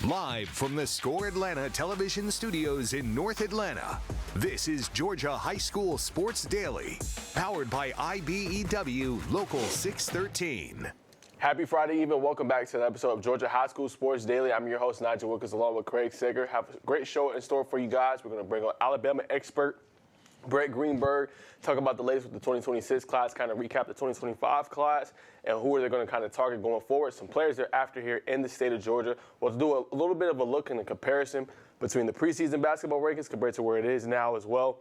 Live from the Score Atlanta television studios in North Atlanta, this is Georgia High School Sports Daily, powered by IBEW Local 613. Happy Friday evening. Welcome back to an episode of Georgia High School Sports Daily. I'm your host, Nigel Wilkins, along with Craig Sager. Have a great show in store for you guys. We're going to bring on Alabama expert Greenberg, talk about the latest with the 2026 class, kind of recap the 2025 class, and who are they going to kind of target going forward. Some players they're after here in the state of Georgia. We'll do a little bit of a look and a comparison between the preseason basketball rankings compared to where it is now as well.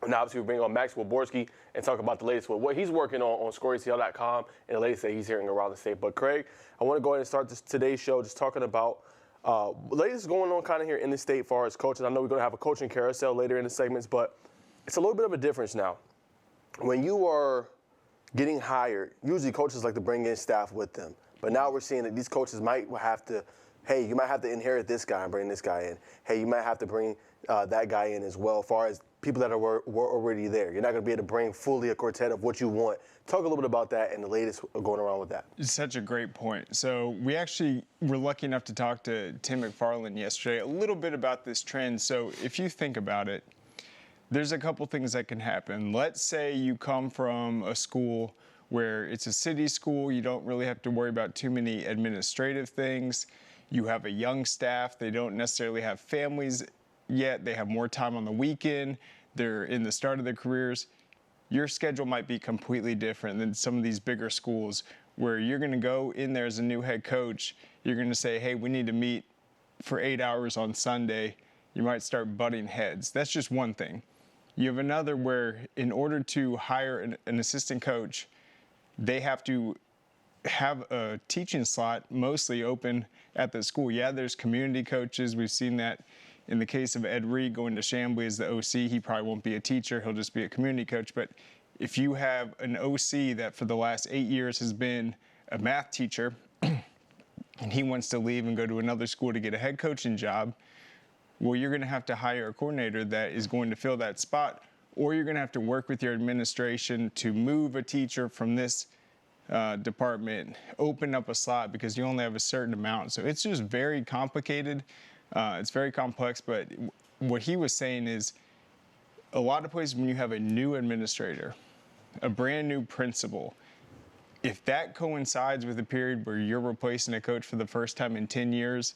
And obviously, we bring on Max Wolborsky and talk about the latest with what he's working on ScoreACL.com and the latest that he's hearing around the state. But Craig, I want to go ahead and start today's show just talking about latest going on kind of here in the state as far as coaches. I know we're going to have a coaching carousel later in the segments, but it's a little bit of a difference now. When you are getting hired, usually coaches like to bring in staff with them. But now we're seeing that these coaches might have to, hey, you might have to inherit this guy and bring this guy in. Hey, you might have to bring that guy in as well, as far as people that were already there. You're not going to be able to bring fully a quartet of what you want. Talk a little bit about that and the latest going around with that. It's such a great point. So we actually were lucky enough to talk to Tim McFarland yesterday a little bit about this trend. So if you think about it, there's a couple things that can happen. Let's say you come from a school where it's a city school. You don't really have to worry about too many administrative things. You have a young staff. They don't necessarily have families yet. They have more time on the weekend. They're in the start of their careers. Your schedule might be completely different than some of these bigger schools where you're going to go in there as a new head coach. You're going to say, hey, we need to meet for 8 hours on Sunday. You might start butting heads. That's just one thing. You have another where in order to hire an assistant coach, they have to have a teaching slot mostly open at the school. Yeah, there's community coaches. We've seen that in the case of Ed Reed going to Chamblee as the OC. He probably won't be a teacher. He'll just be a community coach. But if you have an OC that for the last 8 years has been a math teacher and he wants to leave and go to another school to get a head coaching job, well, you're going to have to hire a coordinator that is going to fill that spot, or you're going to have to work with your administration to move a teacher from this department, open up a slot because you only have a certain amount. So it's just very complicated. It's very complex, but what he was saying is a lot of places when you have a new administrator, a brand new principal, if that coincides with a period where you're replacing a coach for the first time in 10 years,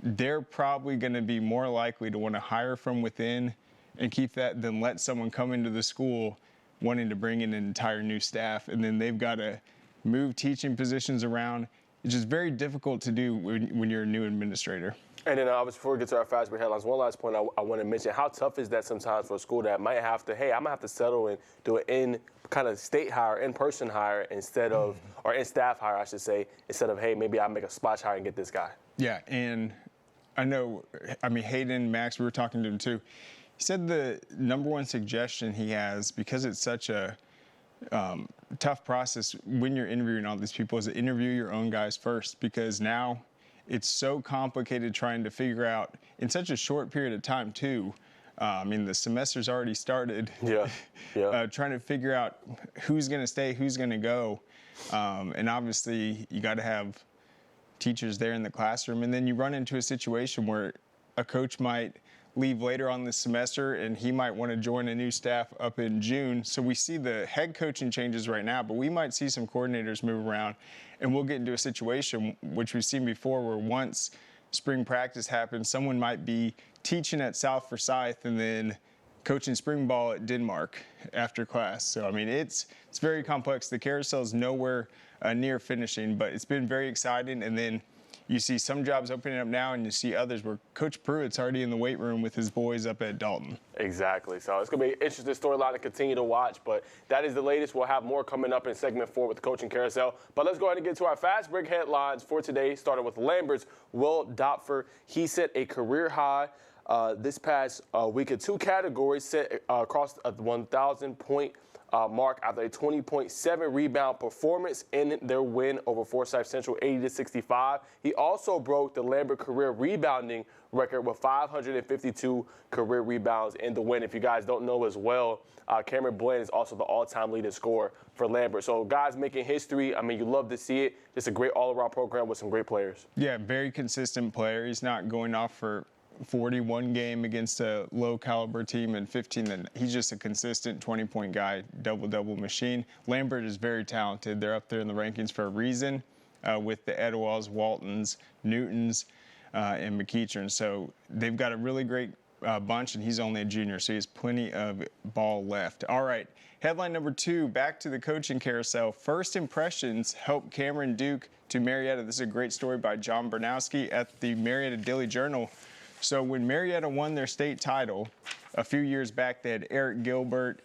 they're probably going to be more likely to want to hire from within and keep that than let someone come into the school wanting to bring in an entire new staff, and then they've got to move teaching positions around. It's just very difficult to do when you're a new administrator. And then obviously before we get to our fast break headlines, one last point I want to mention, how tough is that sometimes for a school that might have to, hey, I'm going to have to settle and do an in-state hire, in-person hire instead of, or in-staff hire, I should say, instead of, hey, maybe I'll make a splash hire and get this guy. Yeah, and Hayden, Max, we were talking to him too. He said the number one suggestion he has, because it's such a tough process when you're interviewing all these people, is to interview your own guys first, because now it's so complicated trying to figure out in such a short period of time too. The semester's already started. Yeah. Trying to figure out who's going to stay, who's going to go. And obviously you got to have teachers there in the classroom, and then you run into a situation where a coach might leave later on this semester and he might want to join a new staff up in June. So we see the head coaching changes right now, but we might see some coordinators move around, and we'll get into a situation which we've seen before where once spring practice happens, someone might be teaching at South Forsyth and then coaching spring ball at Denmark after class. So, it's very complex. The carousel is nowhere near finishing, but it's been very exciting. And then you see some jobs opening up now, and you see others where Coach Pruitt's already in the weight room with his boys up at Dalton. Exactly. So it's going to be an interesting storyline to continue to watch, but that is the latest. We'll have more coming up in segment 4 with the coaching carousel. But let's go ahead and get to our fast break headlines for today, starting with Lambert's Will Dopfer. He set a career high this past week in 2 categories, set across a 1,000-point mark after a 20.7 rebound performance in their win over Forsyth Central 80-65. He also broke the Lambert career rebounding record with 552 career rebounds in the win. If you guys don't know as well, Cameron Bland is also the all-time leading scorer for Lambert. So guys making history. I mean, you love to see it. Just a great all-around program with some great players. Yeah, very consistent player. He's not going off for 41 game against a low-caliber team and 15. And he's just a consistent 20-point guy, double-double machine. Lambert is very talented. They're up there in the rankings for a reason with the Etowahs, Waltons, Newtons, and McEachern. So they've got a really great bunch, and he's only a junior, so he has plenty of ball left. All right, headline number 2, back to the coaching carousel. First impressions help Cameron Duke to Marietta. This is a great story by John Bernowski at the Marietta Daily Journal. So when Marietta won their state title a few years back, they had Eric Gilbert,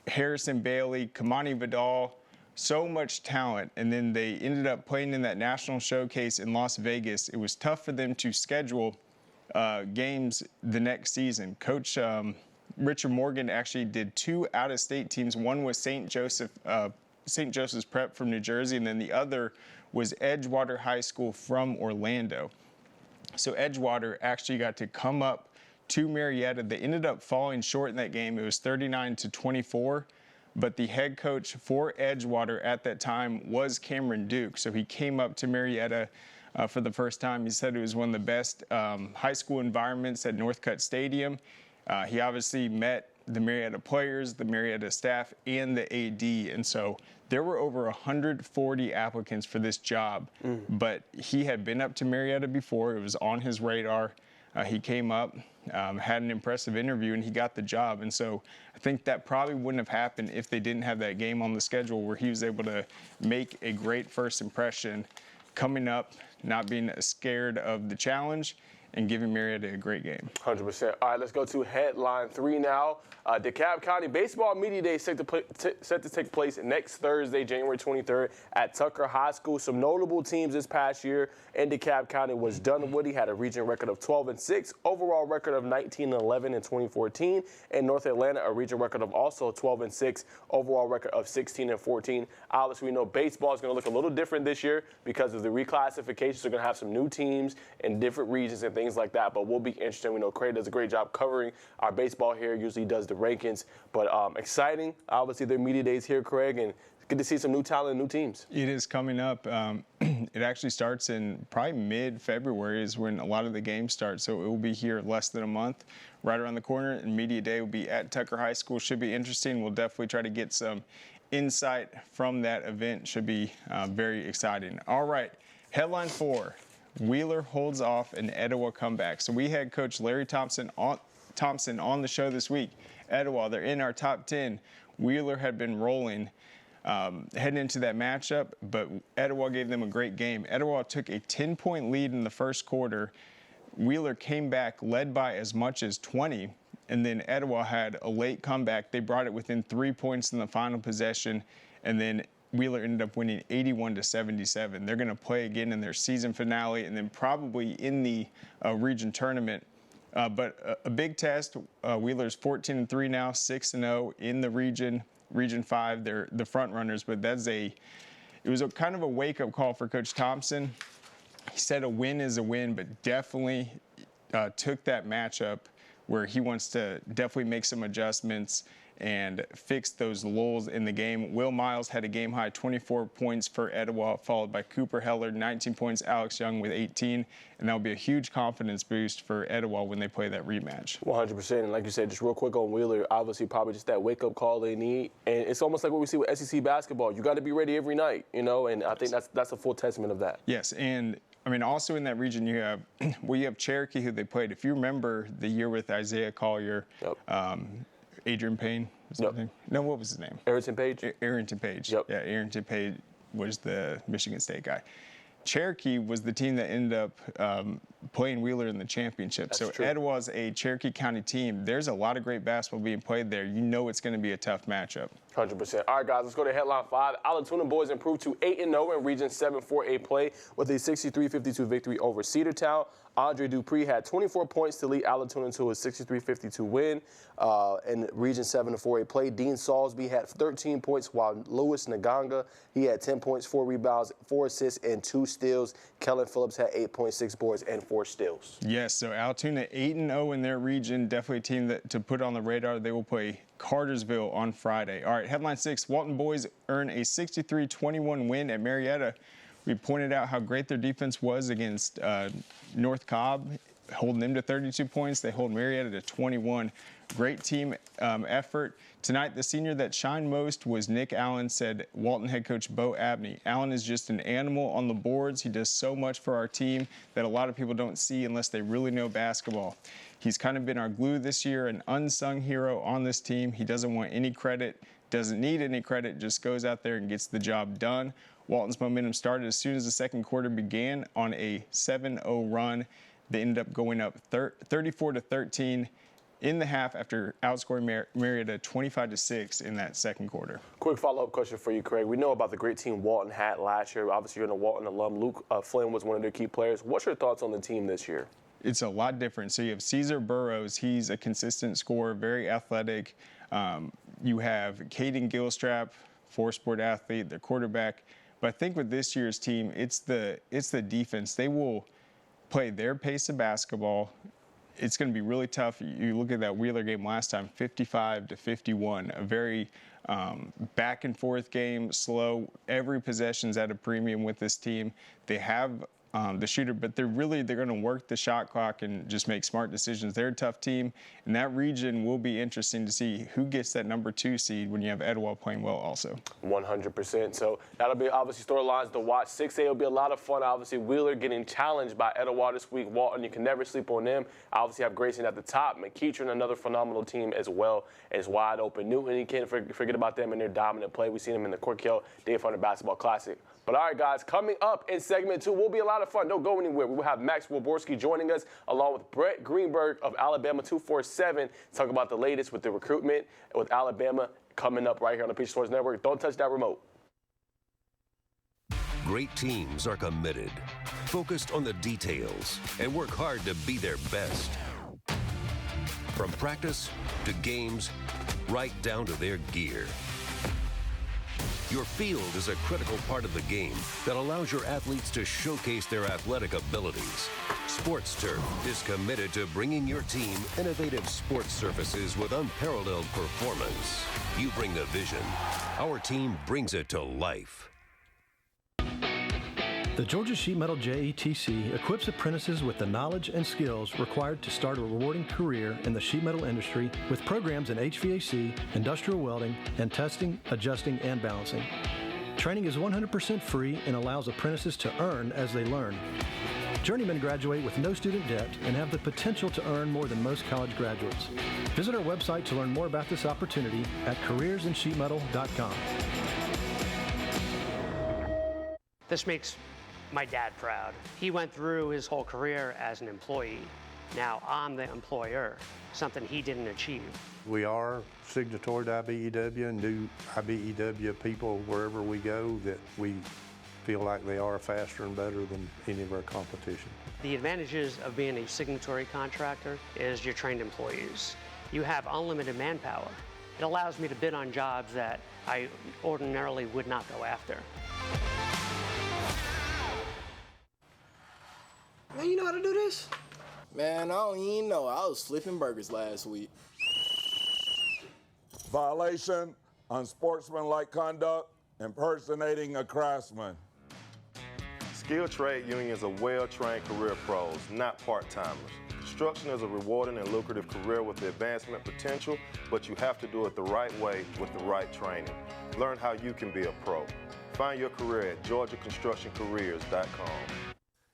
Harrison Bailey, Kamani Vidal, so much talent, and then they ended up playing in that national showcase in Las Vegas. It was tough for them to schedule games the next season. Coach Richard Morgan actually did 2 out-of-state teams. One was St. Joseph's Prep from New Jersey, and then the other was Edgewater High School from Orlando. So Edgewater actually got to come up to Marietta. They ended up falling short in that game. It was 39-24, but the head coach for Edgewater at that time was Cameron Duke. So he came up to Marietta for the first time. He said it was one of the best high school environments at Northcutt Stadium. He obviously met the Marietta players, the Marietta staff, and the AD. And so there were over 140 applicants for this job. But he had been up to Marietta before. It was on his radar. He came up, had an impressive interview, and he got the job. And so I think that probably wouldn't have happened if they didn't have that game on the schedule where he was able to make a great first impression coming up, not being scared of the challenge, and giving Marietta a great game. 100%. All right, let's go to headline 3 now. DeKalb County Baseball Media Day is set to take place next Thursday, January 23rd at Tucker High School. Some notable teams this past year in DeKalb County was Dunwoody, had a region record of 12-6, overall record of 19-11 in 2014, and North Atlanta, a region record of also 12-6, overall record of 16-14. Obviously, we know baseball is going to look a little different this year because of the reclassifications. We're going to have some new teams in different regions and things like that, but will be interesting. We know Craig does a great job covering our baseball here, usually does the rankings, but exciting. Obviously, their media days here, Craig, and it's good to see some new talent and new teams. It is coming up. It actually starts in probably mid-February is when a lot of the games start, so it will be here less than a month, right around the corner, and media day will be at Tucker High School. Should be interesting. We'll definitely try to get some insight from that event. Should be very exciting. All right, headline 4. Wheeler holds off an Etowah comeback. So we had Coach Larry Thompson on the show this week. Etowah, they're in our top 10. Wheeler had been rolling heading into that matchup, but Etowah gave them a great game. Etowah took a 10-point lead in the first quarter. Wheeler came back, led by as much as 20, and then Etowah had a late comeback. They brought it within 3 points in the final possession, and then Wheeler ended up winning 81-77. They're going to play again in their season finale and then probably in the region tournament. But a big test. Wheeler's 14-3 now, 6-0 in the region 5. They're the front runners, but it was a kind of a wake-up call for Coach Thompson. He said a win is a win, but definitely took that matchup where he wants to definitely make some adjustments and fix those lulls in the game. Will Miles had a game-high 24 points for Etowah, followed by Cooper Heller, 19 points, Alex Young with 18, and that will be a huge confidence boost for Etowah when they play that rematch. 100%, and like you said, just real quick on Wheeler, obviously probably just that wake-up call they need, and it's almost like what we see with SEC basketball. You got to be ready every night, and I think that's a full testament of that. Yes, and I mean, also in that region, you have Cherokee, who they played. If you remember the year with Isaiah Collier, Yep. Adrian Payne, was that his name? No, what was his name? Arrington Page? Arrington Page. Yep. Yeah, Arrington Page was the Michigan State guy. Cherokee was the team that ended up playing Wheeler in the championship. That's so true. Etowah's a Cherokee County team. There's a lot of great basketball being played there. You know it's going to be a tough matchup. 100%. All right, guys, let's go to headline 5. Alatoona boys improved to 8-0 in Region 7 4A play with a 63-52 victory over Cedartown. Andre Dupree had 24 points to lead Alatoona to a 63-52 win in Region 7 4A play. Dean Salisbury had 13 points, while Louis Naganga, he had 10 points, 4 rebounds, 4 assists, and 2 steals. Kellen Phillips had 8.6 boards and 4 steals. Yes, so Alatoona 8-0 in their region, definitely a team that to put on the radar. They will play Cartersville on Friday. All right, headline 6, Walton boys earn a 63-21 win at Marietta. We pointed out how great their defense was against North Cobb, holding them to 32 points. They hold Marietta to 21. Great team effort. Tonight, the senior that shined most was Nick Allen, said Walton head coach Bo Abney. Allen is just an animal on the boards. He does so much for our team that a lot of people don't see unless they really know basketball. He's kind of been our glue this year, an unsung hero on this team. He doesn't want any credit, doesn't need any credit, just goes out there and gets the job done. Walton's momentum started as soon as the second quarter began on a 7-0 run. They ended up going up 34-13 in the half after outscoring Marietta 25-6 in that second quarter. Quick follow-up question for you, Craig. We know about the great team Walton had last year. Obviously, you're a Walton alum. Luke Flynn was one of their key players. What's your thoughts on the team this year? It's a lot different. So you have Caesar Burrows. He's a consistent scorer, very athletic. You have Caden Gilstrap, four-sport athlete, their quarterback. But I think with this year's team, it's the defense. They will play their pace of basketball. It's going to be really tough. You look at that Wheeler game last time, 55-51, a very back and forth game, slow. Every possession's at a premium with this team. They have the shooter, but they're going to work the shot clock and just make smart decisions. They're a tough team, and that region will be interesting to see who gets that number 2 seed when you have Etowah playing well also. 100%. So that'll be obviously storylines to watch. 6A will be a lot of fun. Obviously, Wheeler getting challenged by Etowah this week. Walton, you can never sleep on them. Obviously have Grayson at the top. McEachern, another phenomenal team as well, is wide open. Newton, you can't forget about them and their dominant play. We've seen them in the Cork-Hill Dave Hunter Basketball Classic. But all right, guys, coming up in segment 2 will be a lot of fun. Don't go anywhere. We will have Max Wolborsky joining us, along with Brett Greenberg of Alabama 247, to talk about the latest with the recruitment with Alabama coming up right here on the Peach Sports Network. Don't touch that remote. Great teams are committed, focused on the details, and work hard to be their best. From practice to games, right down to their gear. Your field is a critical part of the game that allows your athletes to showcase their athletic abilities. Sports Turf is committed to bringing your team innovative sports surfaces with unparalleled performance. You bring the vision. Our team brings it to life. The Georgia Sheet Metal JETC equips apprentices with the knowledge and skills required to start a rewarding career in the sheet metal industry with programs in HVAC, industrial welding, and testing, adjusting, and balancing. Training is 100% free and allows apprentices to earn as they learn. Journeymen graduate with no student debt and have the potential to earn more than most college graduates. Visit our website to learn more about this opportunity at careersinsheetmetal.com. This makes my dad proud. He went through his whole career as an employee. Now I'm the employer, something he didn't achieve. We are signatory to IBEW and do IBEW people wherever we go that we feel like they are faster and better than any of our competition. The advantages of being a signatory contractor is you're trained employees. You have unlimited manpower. It allows me to bid on jobs that I ordinarily would not go after. Man, you know how to do this? Man, I don't even know. I was flipping burgers last week. Violation, unsportsmanlike conduct, impersonating a craftsman. Skilled trade unions are well-trained career pros, not part-timers. Construction is a rewarding and lucrative career with the advancement potential, but you have to do it the right way with the right training. Learn how you can be a pro. Find your career at GeorgiaConstructionCareers.com.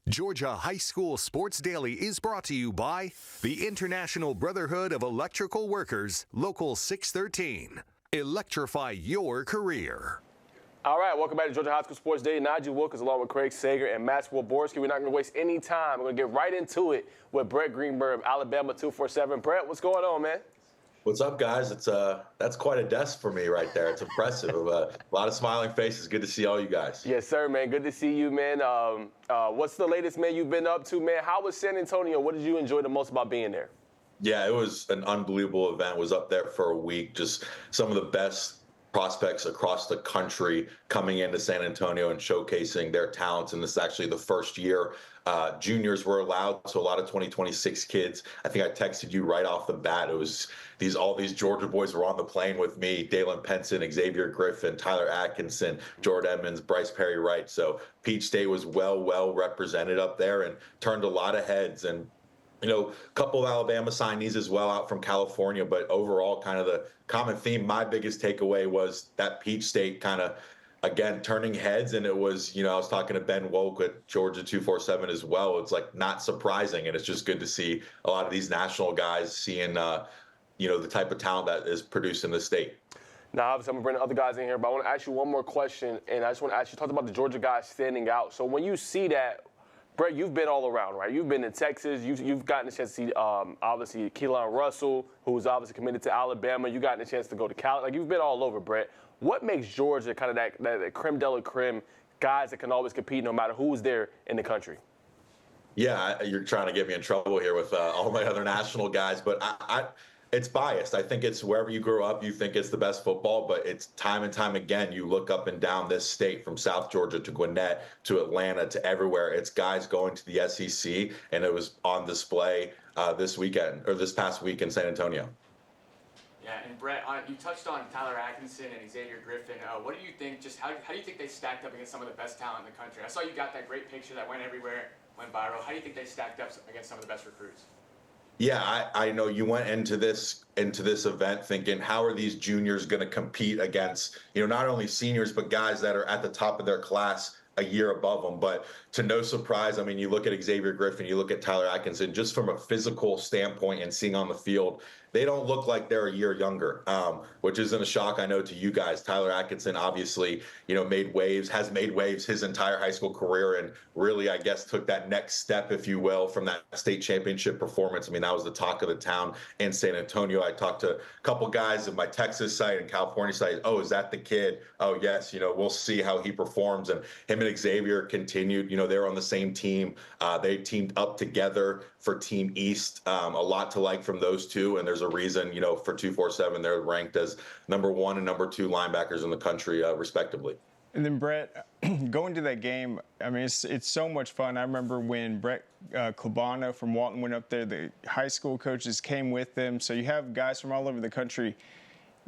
Georgia High School Sports Daily is brought to you by the International Brotherhood of Electrical Workers, Local 613. Electrify your career. All right, welcome back to Georgia High School Sports Daily. Najee Wilkins along with Craig Sager and Max Wolborsky. We're not going to waste any time. We're going to get right into it with Brett Greenberg of Alabama 247. Brett, what's going on, man? What's up, guys? That's quite a desk for me right there. It's impressive. A lot of smiling faces. Good to see all you guys. Yes, sir, man. Good to see you, man. What's the latest, man, you've been up to, man? How was San Antonio? What did you enjoy the most about being there? Yeah, it was an unbelievable event. Was up there for a week. Just some of the best prospects across the country coming into San Antonio and showcasing their talents. And this is actually the first year juniors were allowed, so a lot of 2026 kids. I think I texted you right off the bat. It was all these Georgia boys were on the plane with me: Dalen Penson, Xavier Griffin, Tyler Atkinson, Jordan Edmonds, Bryce Perry Wright. So Peach State was well represented up there and turned a lot of heads. And a couple of Alabama signees as well out from California, but overall, kind of the common theme, my biggest takeaway was that Peach State kind of, again, turning heads. And it was, I was talking to Ben Woke at Georgia 247 as well. It's like not surprising. And it's just good to see a lot of these national guys seeing, the type of talent that is produced in the state. Now, obviously, I'm going to bring the other guys in here, but I want to ask you one more question. And I just want to ask you, talked about the Georgia guys standing out. So when you see that, Brett, you've been all around, right? You've been in Texas. You've gotten a chance to see, obviously, Keelan Russell, who's obviously committed to Alabama. You've gotten a chance to go to Cal. Like, you've been all over, Brett. What makes Georgia kind of that creme de la creme, guys that can always compete no matter who's there in the country? Yeah, you're trying to get me in trouble here with all my other national guys, but it's biased. I think it's wherever you grow up, you think it's the best football, but it's time and time again, you look up and down this state from South Georgia to Gwinnett to Atlanta to everywhere. It's guys going to the SEC, and it was on display this past week in San Antonio. Yeah, and Brett, you touched on Tyler Atkinson and Xavier Griffin. What do you think, how do you think they stacked up against some of the best talent in the country? I saw you got that great picture that went everywhere, went viral. How do you think they stacked up against some of the best recruits? Yeah, I know you went into this event thinking, how are these juniors going to compete against, not only seniors, but guys that are at the top of their class a year above them. But to no surprise, I mean, you look at Xavier Griffin, you look at Tyler Atkinson, just from a physical standpoint and seeing on the field, they don't look like they're a year younger, which isn't a shock, I know, to you guys. Tyler Atkinson obviously, has made waves his entire high school career, and really, I guess, took that next step, if you will, from that state championship performance. I mean, that was the talk of the town in San Antonio. I talked to a couple guys at my Texas site and California site. Oh, is that the kid? Oh, yes. We'll see how he performs. And him and Xavier continued. They were on the same team. They teamed up together for Team East. A lot to like from those two, and there's a reason, for 247, they're ranked as number 1 and number 2 linebackers in the country, respectively. And then, Brett, going to that game, I mean, it's so much fun. I remember when Brett Cabana from Walton went up there, the high school coaches came with them. So you have guys from all over the country.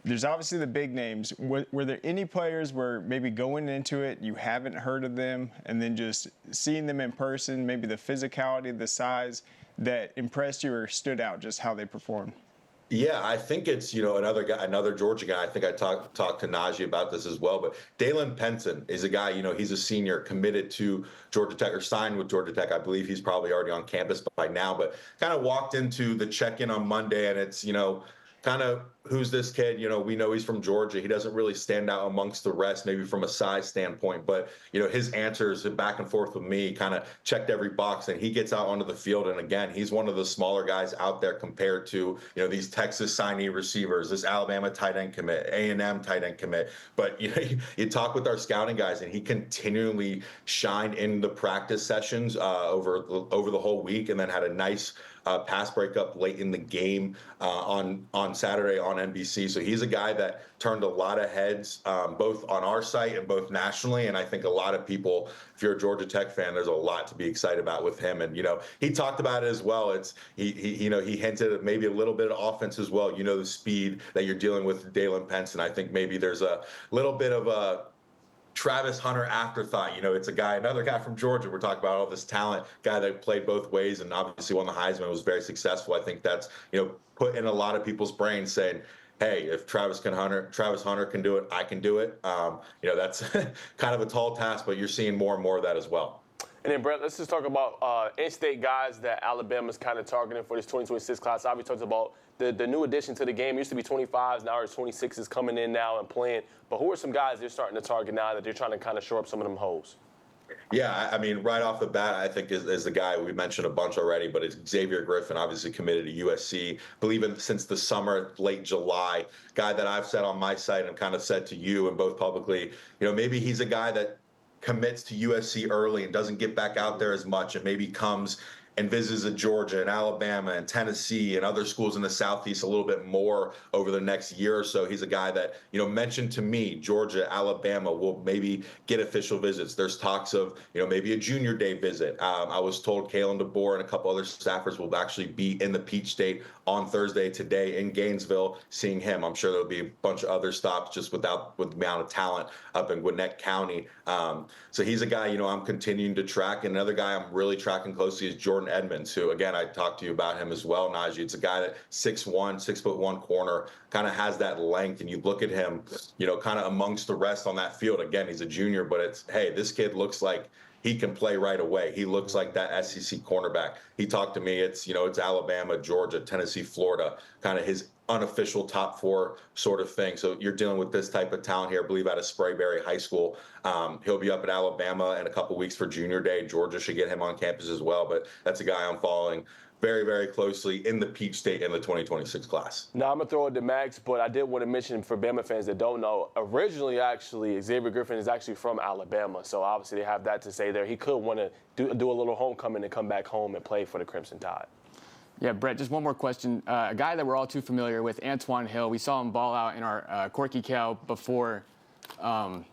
There's obviously the big names. Were there any players where maybe going into it, you haven't heard of them, and then just seeing them in person, maybe the physicality, the size, that impressed you or stood out, just how they performed? Yeah, I think it's, another Georgia guy. I think I talked to Najee about this as well. But Dalen Penson is a guy, he's a senior committed to Georgia Tech, or signed with Georgia Tech. I believe he's probably already on campus by now, but kind of walked into the check-in on Monday, and it's, kind of, who's this kid? We know he's from Georgia. He doesn't really stand out amongst the rest, maybe from a size standpoint, but, his answers back and forth with me kind of checked every box, and he gets out onto the field. And again, he's one of the smaller guys out there compared to, these Texas signee receivers, this Alabama tight end commit, A&M tight end commit. But, you talk with our scouting guys, and he continually shined in the practice sessions over the whole week, and then had a nice pass breakup late in the game on Saturday on NBC. So he's a guy that turned a lot of heads, both on our site and both nationally. And I think a lot of people, if you're a Georgia Tech fan, there's a lot to be excited about with him. And, he talked about it as well. He hinted at maybe a little bit of offense as well. The speed that you're dealing with Dalen Penson. I think maybe there's a little bit of a Travis Hunter afterthought. It's another guy from Georgia. We're talking about all this talent, guy that played both ways and obviously won the Heisman, was very successful. I think that's, put in a lot of people's brains saying, hey, if Travis Hunter can do it, I can do it. That's kind of a tall task, but you're seeing more and more of that as well. And then, Brett, let's just talk about in-state guys that Alabama's kind of targeting for this 2026 class. Obviously, talked about the new addition to the game. It used to be 25s, now it's 26s coming in now and playing. But who are some guys they're starting to target now that they're trying to kind of shore up some of them holes? Yeah, I mean, right off the bat, I think is the guy we mentioned a bunch already, but it's Xavier Griffin, obviously committed to USC, believe in since the summer, late July. Guy that I've said on my site and kind of said to you and both publicly, maybe he's a guy that commits to USC early and doesn't get back out there as much, and maybe comes and visits a Georgia and Alabama and Tennessee and other schools in the Southeast a little bit more over the next year or so. He's a guy that, mentioned to me, Georgia, Alabama will maybe get official visits. There's talks of, maybe a junior day visit. I was told Kalen DeBoer and a couple other staffers will actually be in the Peach State on Thursday today in Gainesville, seeing him. I'm sure there'll be a bunch of other stops just with the amount of talent up in Gwinnett County. So he's a guy, I'm continuing to track. And another guy I'm really tracking closely is Jordan Edmonds, who, again, I talked to you about him as well, Najee. It's a guy that 6'1", 6'1" corner, kind of has that length. And you look at him, kind of amongst the rest on that field. Again, he's a junior, but it's, hey, this kid looks like he can play right away. He looks like that SEC cornerback. He talked to me, it's Alabama, Georgia, Tennessee, Florida, kind of his unofficial top 4 sort of thing. So you're dealing with this type of talent here, I believe out of Sprayberry High School. He'll be up at Alabama in a couple weeks for junior day. Georgia should get him on campus as well, but that's a guy I'm following very, very closely in the Peach State in the 2026 class. Now, I'm going to throw it to Max, but I did want to mention for Bama fans that don't know, originally, actually, Xavier Griffin is actually from Alabama, so obviously they have that to say there. He could want to do a little homecoming and come back home and play for the Crimson Tide. Yeah, Brett, just one more question. A guy that we're all too familiar with, Antoine Hill. We saw him ball out in our Corky Cal before beginning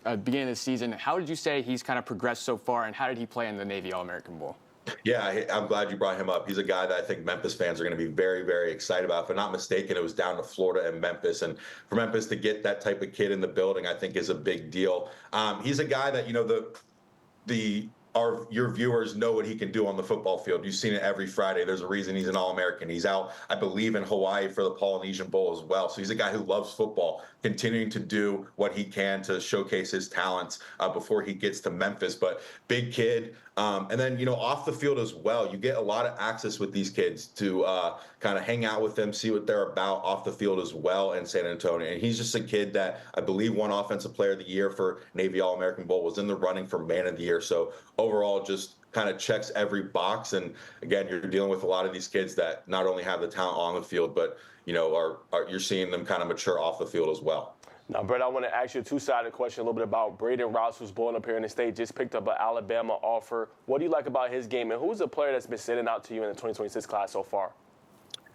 of the season. How did you say he's kind of progressed so far, and how did he play in the Navy All-American Bowl? Yeah, I'm glad you brought him up. He's a guy that I think Memphis fans are going to be very, very excited about. If I'm not mistaken, it was down to Florida and Memphis. And for Memphis to get that type of kid in the building, I think is a big deal. He's a guy that, your viewers know what he can do on the football field. You've seen it every Friday. There's a reason he's an All-American. He's out, I believe, in Hawaii for the Polynesian Bowl as well. So he's a guy who loves football, continuing to do what he can to showcase his talents before he gets to Memphis. But big kid. And then, off the field as well, you get a lot of access with these kids to kind of hang out with them, see what they're about off the field as well in San Antonio. And he's just a kid that I believe won Offensive Player of the Year for Navy All-American Bowl, was in the running for Man of the Year. So overall, just kind of checks every box. And again, you're dealing with a lot of these kids that not only have the talent on the field, but, you're seeing them kind of mature off the field as well. Now, Brett, I want to ask you a two-sided question a little bit about Braden Rouse, who's blowing up here in the state, just picked up an Alabama offer. What do you like about his game, and who's a player that's been standing out to you in the 2026 class so far?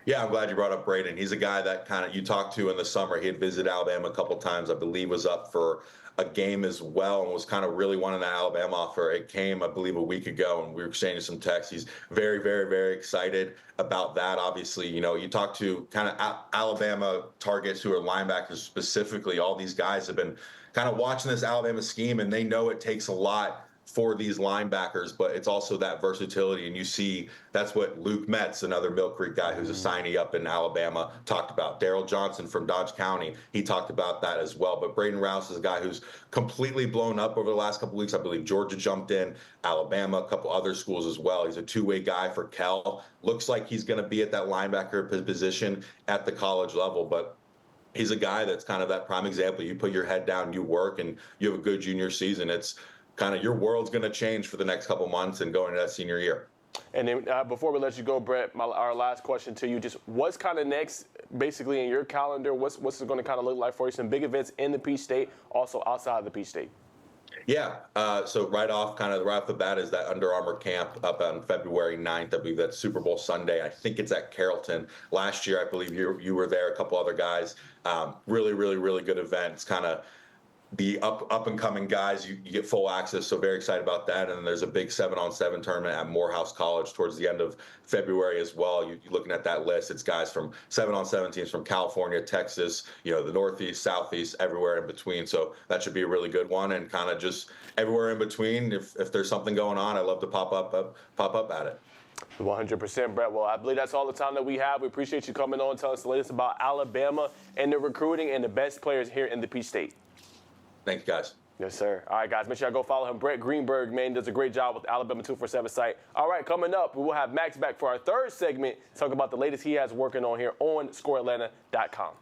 Yeah, I'm glad you brought up Braden. He's a guy that kind of you talked to in the summer. He had visited Alabama a couple times. I believe was up for a game as well and was kind of really wanting that Alabama offer. It came, I believe, a week ago, and we were exchanging some texts. He's very, very, very excited about that. Obviously, you talk to kind of Alabama targets who are linebackers specifically. All these guys have been kind of watching this Alabama scheme, and they know it takes a lot for these linebackers, but it's also that versatility. And you see that's what Luke Metz, another Mill Creek guy who's a signee up in Alabama, talked about. Daryl Johnson from Dodge County, he talked about that as well. But Braden Rouse is a guy who's completely blown up over the last couple of weeks. I believe Georgia jumped in, Alabama, a couple other schools as well. He's a two-way guy for Cal. Looks like he's going to be at that linebacker position at the college level, but he's a guy that's kind of that prime example. You put your head down, you work, and you have a good junior season. It's kind of your world's going to change for the next couple months and going into that senior year. And then before we let you go, Brett, our last question to you, just what's kind of next basically in your calendar? What's it going to kind of look like for you? Some big events in the Peach State, also outside of the Peach State. Yeah, so right off the bat is that Under Armour camp up on February 9th. I believe that's Super Bowl Sunday. I think it's at Carrollton. Last year, I believe you were there, a couple other guys. Really, really, really good event. It's kind of the up and coming guys, you get full access, so very excited about that. And then there's a big 7-on-7 tournament at Morehouse College towards the end of February as well. You're looking at that list, it's guys from 7-on-7 teams from California, Texas, the Northeast, Southeast, everywhere in between. So that should be a really good one, and kind of just everywhere in between. If there's something going on, I love to pop up at it. 100%, Brett. Well, I believe that's all the time that we have. We appreciate you coming on, telling us the latest about Alabama and the recruiting and the best players here in the Peach State. Thanks, guys. Yes, sir. All right, guys, make sure y'all go follow him. Brett Greenberg, man, does a great job with the Alabama 247 site. All right, coming up, we will have Max back for our third segment, talk about the latest he has working on here on ScoreAtlanta.com.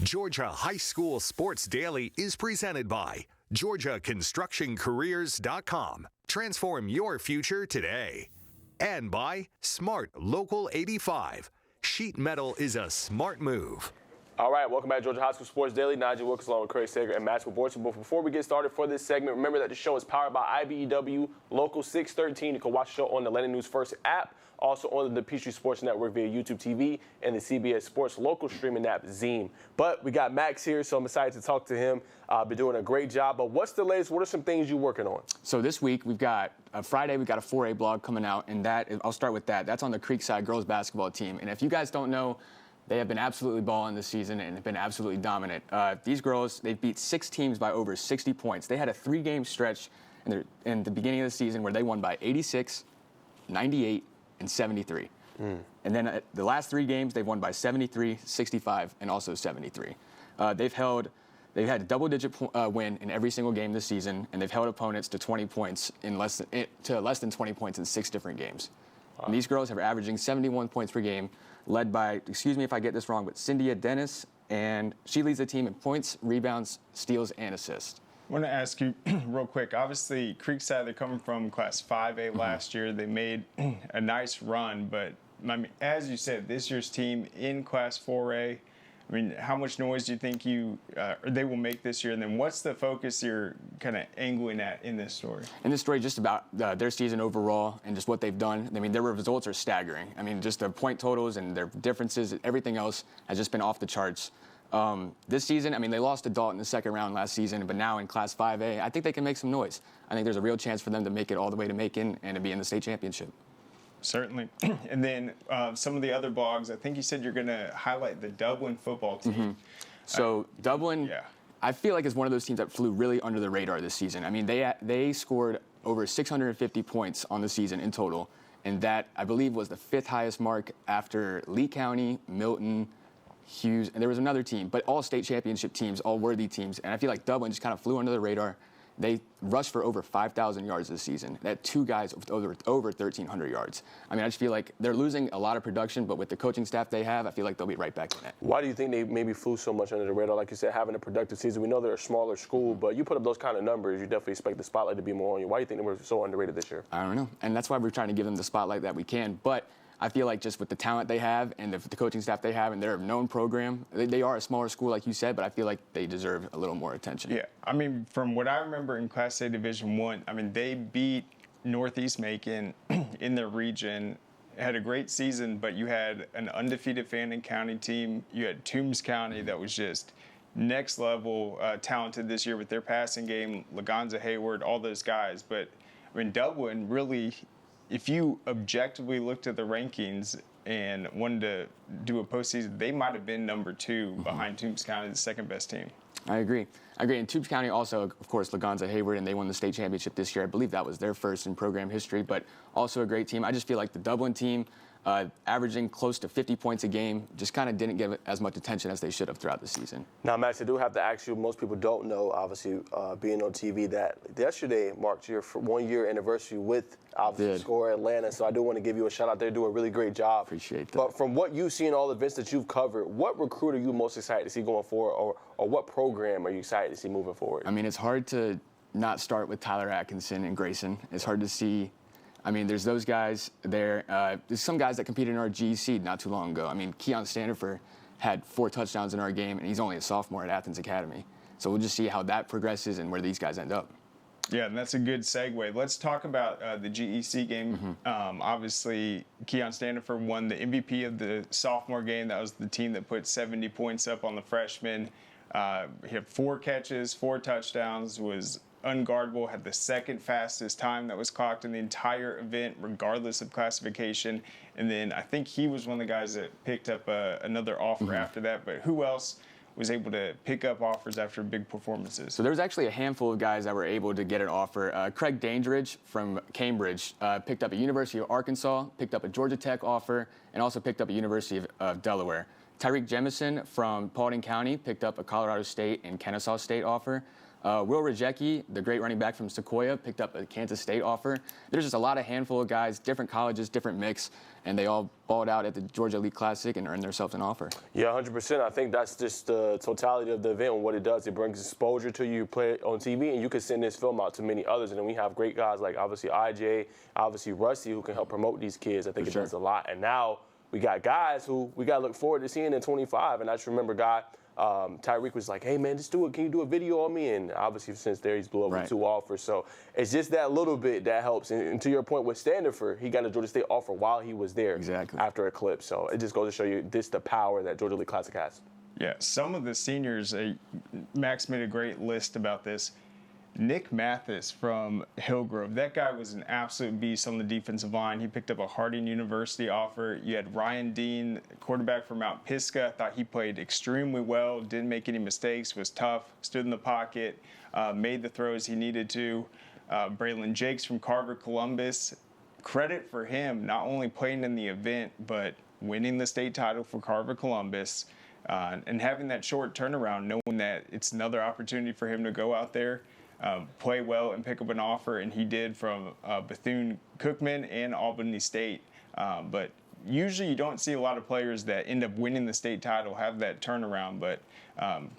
Georgia High School Sports Daily is presented by GeorgiaConstructionCareers.com. Transform your future today. And by Smart Local 85. Sheet metal is a smart move. All right, welcome back to Georgia High School Sports Daily. Nigel Wilkes along with Craig Sager and Matt Wolborsky. But before we get started for this segment, remember that the show is powered by IBEW Local 613. You can watch the show on the Lennon News First app, also on the Peachtree Sports Network via YouTube TV and the CBS Sports local streaming app, Zeem. But we got Max here, so I'm excited to talk to him. Been doing a great job. But what's the latest? What are some things you're working on? So this week we've got Friday. We've got a 4A blog coming out, and I'll start with that. That's on the Creekside girls basketball team. And if you guys don't know, they have been absolutely balling this season and have been absolutely dominant. These girls, they've beat 6 teams by over 60 points. They had a 3-game stretch in the beginning of the season where they won by 86, 98, and 73. And then the last 3 games, they've won by 73, 65, and also 73. They've had a double-digit win in every single game this season, and they've held opponents to 20 points less than 20 points in 6 different games. Wow. And these girls are averaging 71 points per game, led by, excuse me if I get this wrong, but Cynthia Dennis, and she leads the team in points, rebounds, steals, and assists. I want to ask you real quick. Obviously, Creekside, they're coming from Class 5A last year. They made a nice run, but I mean, as you said, this year's team in Class 4A, I mean, how much noise do you think they will make this year? And then what's the focus you're kind of angling at in this story? In this story, just about their season overall and just what they've done. I mean, their results are staggering. I mean, just their point totals and their differences, everything else has just been off the charts. This season, I mean, they lost to Dalton in the second round last season, but now in Class 5A, I think they can make some noise. I think there's a real chance for them to make it all the way to Macon and to be in the state championship. Certainly. And then some of the other blogs, I think you said you're going to highlight the Dublin football team. So Dublin, I feel like is one of those teams that flew really under the radar this season. I mean, they scored over 650 points on the season in total, and that, I believe, was the 5th highest mark after Lee County, Milton, Hughes, and there was another team, but all state championship teams, all worthy teams. And I feel like Dublin just kind of flew under the radar. They rushed for over 5,000 yards this season. They had 2 guys with over 1,300 yards. I mean, I just feel like they're losing a lot of production, but with the coaching staff they have, I feel like they'll be right back in it. Why do you think they maybe flew so much under the radar? Like you said, having a productive season. We know they're a smaller school, but you put up those kind of numbers, you definitely expect the spotlight to be more on you. Why do you think they were so underrated this year? I don't know. And that's why we're trying to give them the spotlight that we can. But I feel like just with the talent they have and the coaching staff they have and their known program, they are a smaller school, like you said, but I feel like they deserve a little more attention. Yeah, I mean, from what I remember in Class A Division I, I mean, they beat Northeast Macon in their region, had a great season, but you had an undefeated Fannin County team. You had Toombs County that was just next level talented this year with their passing game, Lagonza Hayward, all those guys. But, I mean, Dublin really, if you objectively looked at the rankings and wanted to do a postseason, they might have been number 2 behind Toombs County, the second best team. I agree. And Toombs County also, of course, Lagonza Hayward, and they won the state championship this year. I believe that was their first in program history, but also a great team. I just feel like the Dublin team, averaging close to 50 points a game, just kind of didn't give it as much attention as they should have throughout the season. Now, Max, I do have to ask you, most people don't know, obviously, being on TV, that yesterday marked your 1-year anniversary with Score Atlanta, so I do want to give you a shout out. They're doing a really great job. Appreciate that. But from what you've seen, all the events that you've covered, what recruit are you most excited to see going forward, or what program are you excited to see moving forward? I mean, it's hard to not start with Tyler Atkinson and Grayson. It's hard to see. I mean, there's those guys there. There's some guys that competed in our GEC not too long ago. I mean, Keon Standifer had 4 touchdowns in our game, and he's only a sophomore at Athens Academy. So we'll just see how that progresses and where these guys end up. Yeah, and that's a good segue. Let's talk about the GEC game. Obviously, Keon Standifer won the MVP of the sophomore game. That was the team that put 70 points up on the freshmen. He had 4 catches, 4 touchdowns, was unguardable, had the second fastest time that was clocked in the entire event, regardless of classification. And then I think he was one of the guys that picked up another offer after that. But who else was able to pick up offers after big performances? So there was actually a handful of guys that were able to get an offer. Craig Dandridge from Cambridge picked up a University of Arkansas, picked up a Georgia Tech offer, and also picked up a University of Delaware. Tyreek Jemison from Paulding County picked up a Colorado State and Kennesaw State offer. Will Rajecki, the great running back from Sequoia, picked up a Kansas State offer. There's just a handful of guys, different colleges, different mix, and they all balled out at the Georgia Elite Classic and earned themselves an offer. Yeah, 100%. I think that's just the totality of the event and what it does. It brings exposure to you. You play it on TV, and you can send this film out to many others. And then we have great guys like obviously IJ, obviously Rusty, who can help promote these kids. I think it does a lot. And now we got guys who we got to look forward to seeing in 25. And I just remember Tyreek was like, hey, man, just do it. Can you do a video on me? And obviously, since there, he's blew up with 2 offers. So it's just that little bit that helps. And to your point with Standiford, he got a Georgia State offer while he was there after Eclipse. So it just goes to show you the power that Georgia Elite Classic has. Yeah, some of the seniors, Max made a great list about this. Nick Mathis from Hillgrove, that guy was an absolute beast on the defensive line. He picked up a Harding University offer. You had Ryan Dean, quarterback from Mount Pisgah. I thought he played extremely well, didn't make any mistakes, was tough, stood in the pocket, made the throws he needed to. Braylon Jakes from Carver Columbus, credit for him, not only playing in the event, but winning the state title for Carver Columbus. And having that short turnaround, knowing that it's another opportunity for him to go out there, play well and pick up an offer, and he did from Bethune-Cookman and Albany State. But usually you don't see a lot of players that end up winning the state title have that turnaround, but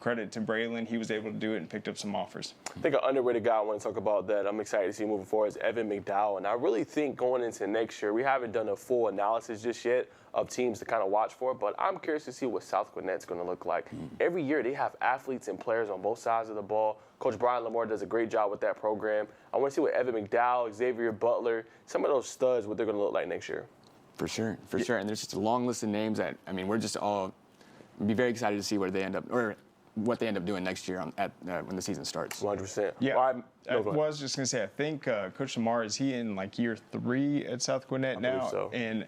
credit to Braylon, he was able to do it and picked up some offers. I think an underrated guy I want to talk about that I'm excited to see moving forward is Evan McDowell. And I really think going into next year, we haven't done a full analysis just yet of teams to kind of watch for, but I'm curious to see what South Gwinnett's going to look like. Every year they have athletes and players on both sides of the ball. Coach Brian Lamore does a great job with that program. I want to see what Evan McDowell, Xavier Butler, some of those studs, what they're going to look like next year. For sure. And there's just a long list of names that, I mean, we're just all be very excited to see what they end up doing next year when the season starts. 100%. Yeah, I was just going to say, I think Coach Lamar, is he in like year 3 at South Gwinnett now? I believe so. And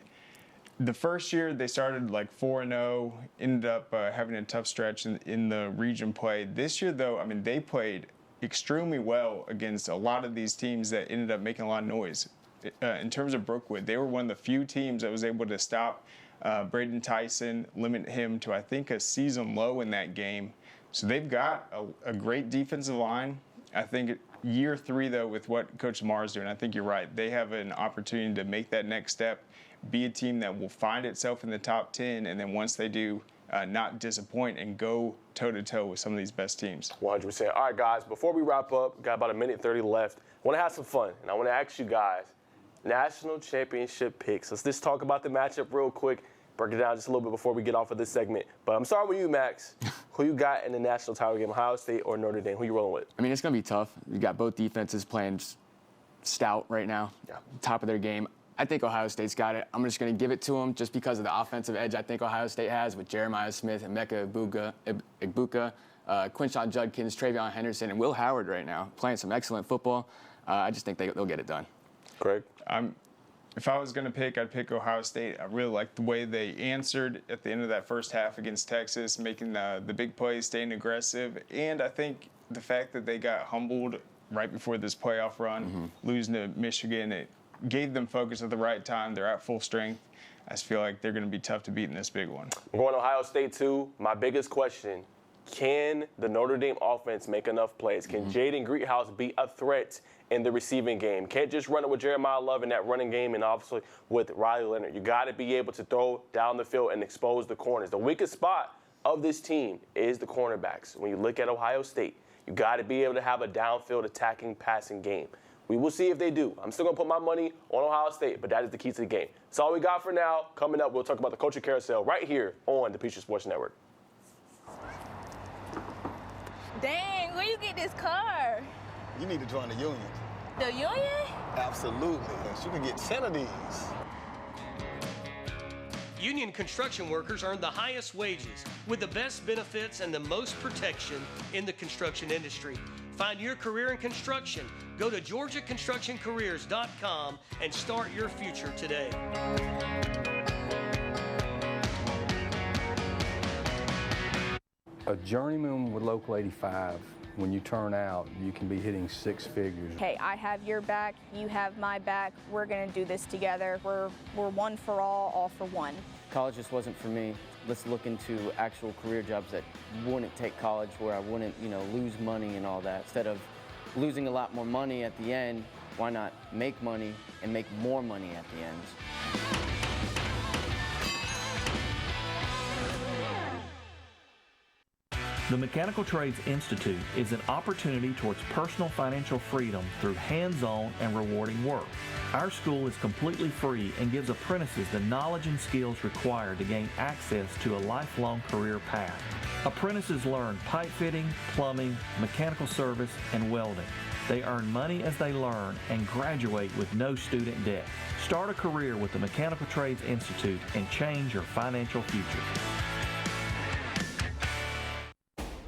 the first year they started like 4-0, ended up having a tough stretch in the region play. This year, though, I mean, they played extremely well against a lot of these teams that ended up making a lot of noise. In terms of Brookwood, they were one of the few teams that was able to stop Braden Tyson, limit him to, I think, a season low in that game. So they've got a great defensive line. I think year 3, though, with what Coach Lamar is doing, I think you're right. They have an opportunity to make that next step, be a team that will find itself in the top 10, and then once they do, not disappoint and go toe-to-toe with some of these best teams. 100%. All right, guys, before we wrap up, got about 1:30 left. I want to have some fun, and I want to ask you guys, national championship picks. Let's just talk about the matchup real quick, break it down just a little bit before we get off of this segment. But I'm starting with you, Max. Who you got in the national title game, Ohio State or Notre Dame? Who you rolling with? I mean, it's going to be tough. You got both defenses playing stout right now, top of their game. I think Ohio State's got it. I'm just going to give it to them just because of the offensive edge I think Ohio State has with Jeremiah Smith and Emeka Egbuka, Quinshon Judkins, Travion Henderson, and Will Howard right now playing some excellent football. I just think they'll get it done. Craig? If I was going to pick, I'd pick Ohio State. I really like the way they answered at the end of that first half against Texas, making the big plays, staying aggressive. And I think the fact that they got humbled right before this playoff run, losing to Michigan, it gave them focus at the right time. They're at full strength. I just feel like they're going to be tough to beat in this big one. I'm going to Ohio State, too. My biggest question, can the Notre Dame offense make enough plays? Can Jaden Greathouse be a threat in the receiving game? Can't just run it with Jeremiah Love in that running game and obviously with Riley Leonard. You got to be able to throw down the field and expose the corners. The weakest spot of this team is the cornerbacks. When you look at Ohio State, you got to be able to have a downfield attacking passing game. We will see if they do. I'm still going to put my money on Ohio State, but that is the key to the game. That's all we got for now. Coming up, we'll talk about the Culture Carousel right here on the Peachtree Sports Network. Dang, where you get this car? You need to join the union. The union? Absolutely. You can get 10 of these. Union construction workers earn the highest wages with the best benefits and the most protection in the construction industry. Find your career in construction. Go to GeorgiaConstructionCareers.com and start your future today. A journeyman with Local 85, when you turn out, you can be hitting 6 figures. Hey, I have your back, you have my back. We're going to do this together. We're one for all for one. College just wasn't for me. Let's look into actual career jobs that wouldn't take college, where I wouldn't, lose money and all that. Instead of losing a lot more money at the end, why not make money and make more money at the end? The Mechanical Trades Institute is an opportunity towards personal financial freedom through hands-on and rewarding work. Our school is completely free and gives apprentices the knowledge and skills required to gain access to a lifelong career path. Apprentices learn pipe fitting, plumbing, mechanical service, and welding. They earn money as they learn and graduate with no student debt. Start a career with the Mechanical Trades Institute and change your financial future.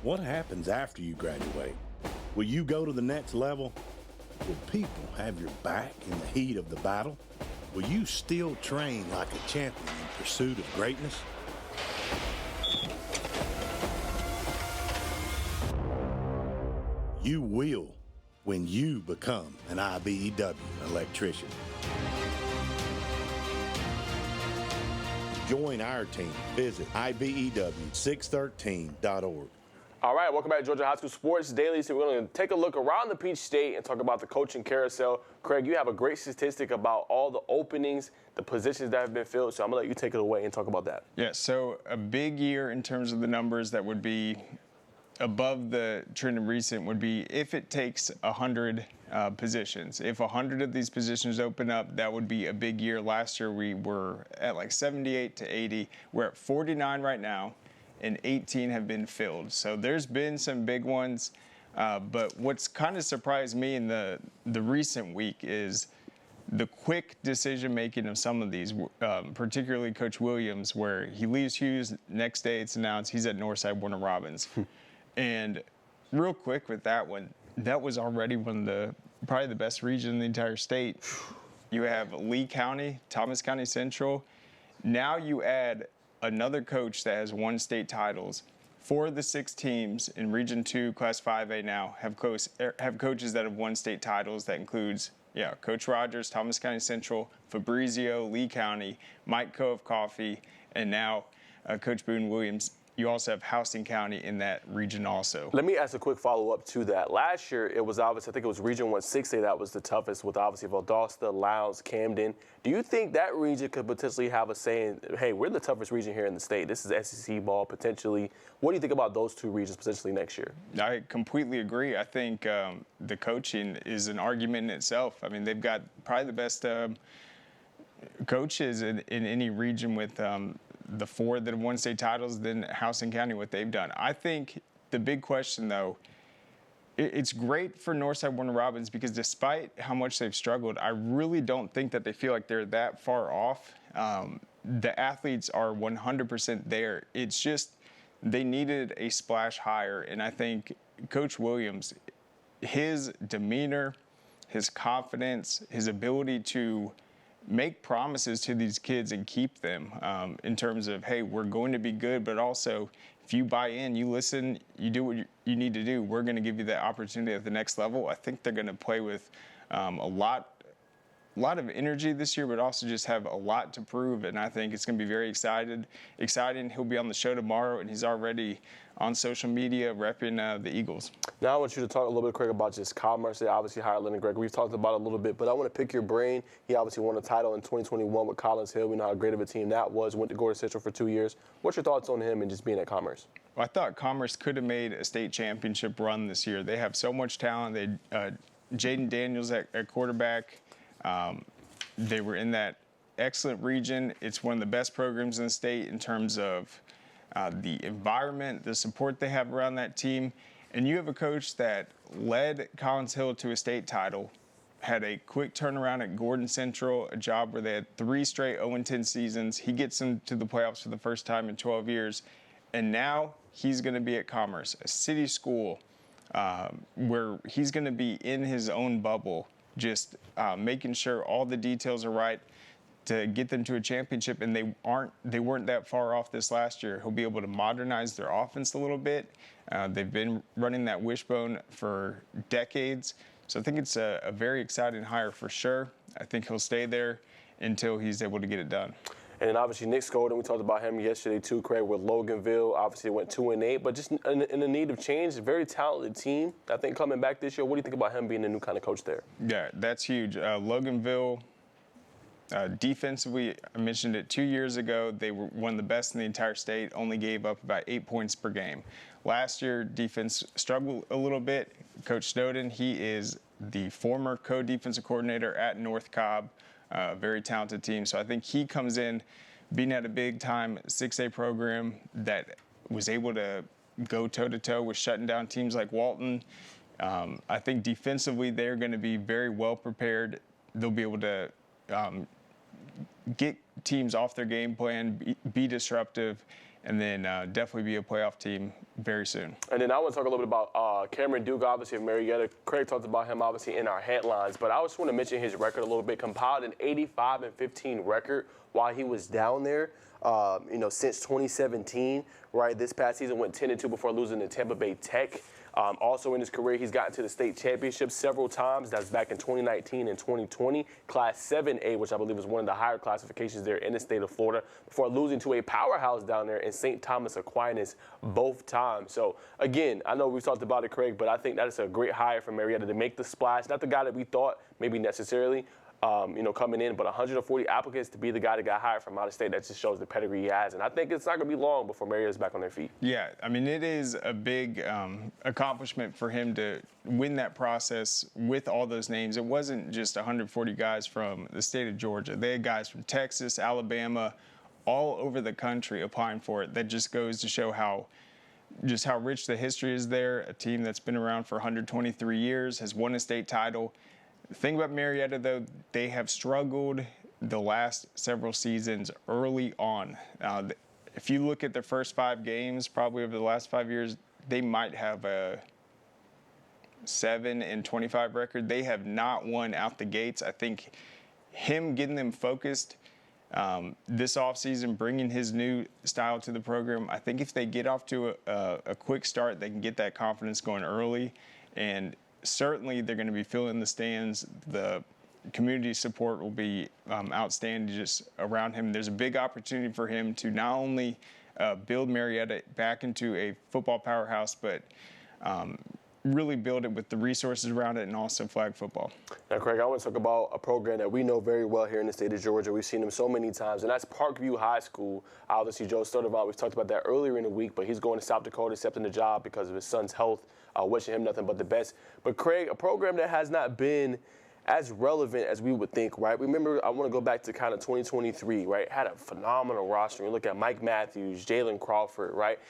What happens after you graduate? Will you go to the next level? Will people have your back in the heat of the battle? Will you still train like a champion in pursuit of greatness? You will when you become an IBEW electrician. Join our team. Visit IBEW613.org. All right, welcome back to Georgia High School Sports Daily. So we're going to take a look around the Peach State and talk about the coaching carousel. Craig, you have a great statistic about all the openings, the positions that have been filled. So I'm going to let you take it away and talk about that. Yeah, so a big year in terms of the numbers that would be above the trend of recent would be if it takes 100 positions. If 100 of these positions open up, that would be a big year. Last year we were at like 78 to 80. We're at 49 right now, and 18 have been filled. So there's been some big ones, but what's kind of surprised me in the recent week is the quick decision-making of some of these, particularly Coach Williams, where he leaves Hughes, next day it's announced he's at Northside Warner Robins. And real quick with that one, that was already probably the best region in the entire state. You have Lee County, Thomas County Central. Now you add another coach that has won state titles. 4 of the 6 teams in Region 2, Class 5A now have coaches that have won state titles. That includes, Coach Rogers, Thomas County Central, Fabrizio, Lee County, Mike Coe of Coffee, and now Coach Boone Williams. You also have Houston County in that region also. Let me ask a quick follow-up to that. Last year, it was obvious, I think it was Region 1 6A that was the toughest with obviously Valdosta, Lowndes, Camden. Do you think that region could potentially have a say in, hey, we're the toughest region here in the state. This is SEC ball potentially. What do you think about those 2 regions potentially next year? I completely agree. I think the coaching is an argument in itself. I mean, they've got probably the best coaches in any region with the 4 that have won state titles, then Houston County, what they've done. I think the big question, though, it's great for Northside Warner Robins because despite how much they've struggled, I really don't think that they feel like they're that far off. The athletes are 100% there. It's just they needed a splash higher, and I think Coach Williams, his demeanor, his confidence, his ability to make promises to these kids and keep them in terms of, hey, we're going to be good, but also if you buy in, you listen, you do what you need to do, we're going to give you that opportunity at the next level. I think they're going to play with a lot of energy this year, but also just have a lot to prove, and I think it's going to be very exciting. He'll be on the show tomorrow, and he's already on social media repping the Eagles. Now I want you to talk a little bit, Craig, about just Commerce. They obviously hired Lennon Gregg. We've talked about it a little bit, but I want to pick your brain. He obviously won a title in 2021 with Collins Hill. We know how great of a team that was. Went to Gordon Central for 2 years. What's your thoughts on him and just being at Commerce? Well, I thought Commerce could have made a state championship run this year. They have so much talent. Jaden Daniels at quarterback. They were in that excellent region. It's one of the best programs in the state in terms of the environment, the support they have around that team. And you have a coach that led Collins Hill to a state title, had a quick turnaround at Gordon Central, a job where they had 3 straight 0-10 seasons. He gets them to the playoffs for the first time in 12 years. And now he's going to be at Commerce, a city school where he's going to be in his own bubble, just making sure all the details are right to get them to a championship, and they weren't that far off this last year. He'll be able to modernize their offense a little bit. They've been running that wishbone for decades, so I think it's a very exciting hire for sure. I think he'll stay there until he's able to get it done. And then obviously Nick Skolden, we talked about him yesterday too, Craig, with Loganville. Obviously went 2-8, but just in the need of change. A very talented team. I think coming back this year, what do you think about him being a new kind of coach there? Yeah, that's huge. Loganville, Defensively, I mentioned it 2 years ago, they were one of the best in the entire state, only gave up about 8 points per game. Last year, defense struggled a little bit. Coach Snowden, he is the former co-defensive coordinator at North Cobb, very talented team. So I think he comes in being at a big-time 6A program that was able to go toe-to-toe with shutting down teams like Walton. I think defensively they're going to be very well prepared. They'll be able to get teams off their game plan, be disruptive, and then definitely be a playoff team very soon. And then I want to talk a little bit about Cameron Duke, obviously, of Marietta. Craig talked about him, obviously, in our headlines. But I just want to mention his record a little bit. Compiled an 85-15 record while he was down there, since 2017, right? This past season went 10-2 before losing to Tampa Bay Tech. Also in his career, he's gotten to the state championship several times. That's back in 2019 and 2020. Class 7A, which I believe is one of the higher classifications there in the state of Florida, before losing to a powerhouse down there in St. Thomas Aquinas both times. So, again, I know we've talked about it, Craig, but I think that is a great hire for Marietta to make the splash. Not the guy that we thought maybe necessarily, coming in, but 140 applicants to be the guy that got hired from out of state. That just shows the pedigree he has. And I think it's not going to be long before Marietta's back on their feet. Yeah, I mean, it is a big accomplishment for him to win that process with all those names. It wasn't just 140 guys from the state of Georgia. They had guys from Texas, Alabama, all over the country applying for it. That just goes to show how rich the history is there. A team that's been around for 123 years, has won a state title. The thing about Marietta, though, they have struggled the last several seasons early on. If you look at their first 5 games, probably over the last 5 years, they might have a 7-25 record. They have not won out the gates. I think him getting them focused this offseason, bringing his new style to the program, I think if they get off to a quick start, they can get that confidence going early. And certainly they're going to be filling the stands. The community support will be outstanding just around him. There's a big opportunity for him to not only build Marietta back into a football powerhouse, but really build it with the resources around it and also flag football. Now, Craig, I want to talk about a program that we know very well here in the state of Georgia. We've seen them so many times, and that's Parkview High School. Obviously, Joe Sturdivant, we've talked about that earlier in the week, but he's going to South Dakota, accepting the job because of his son's health. Wishing him nothing but the best. But, Craig, a program that has not been as relevant as we would think, right? Remember, I want to go back to kind of 2023, right? Had a phenomenal roster. You look at Mike Matthews, Jalen Crawford, right?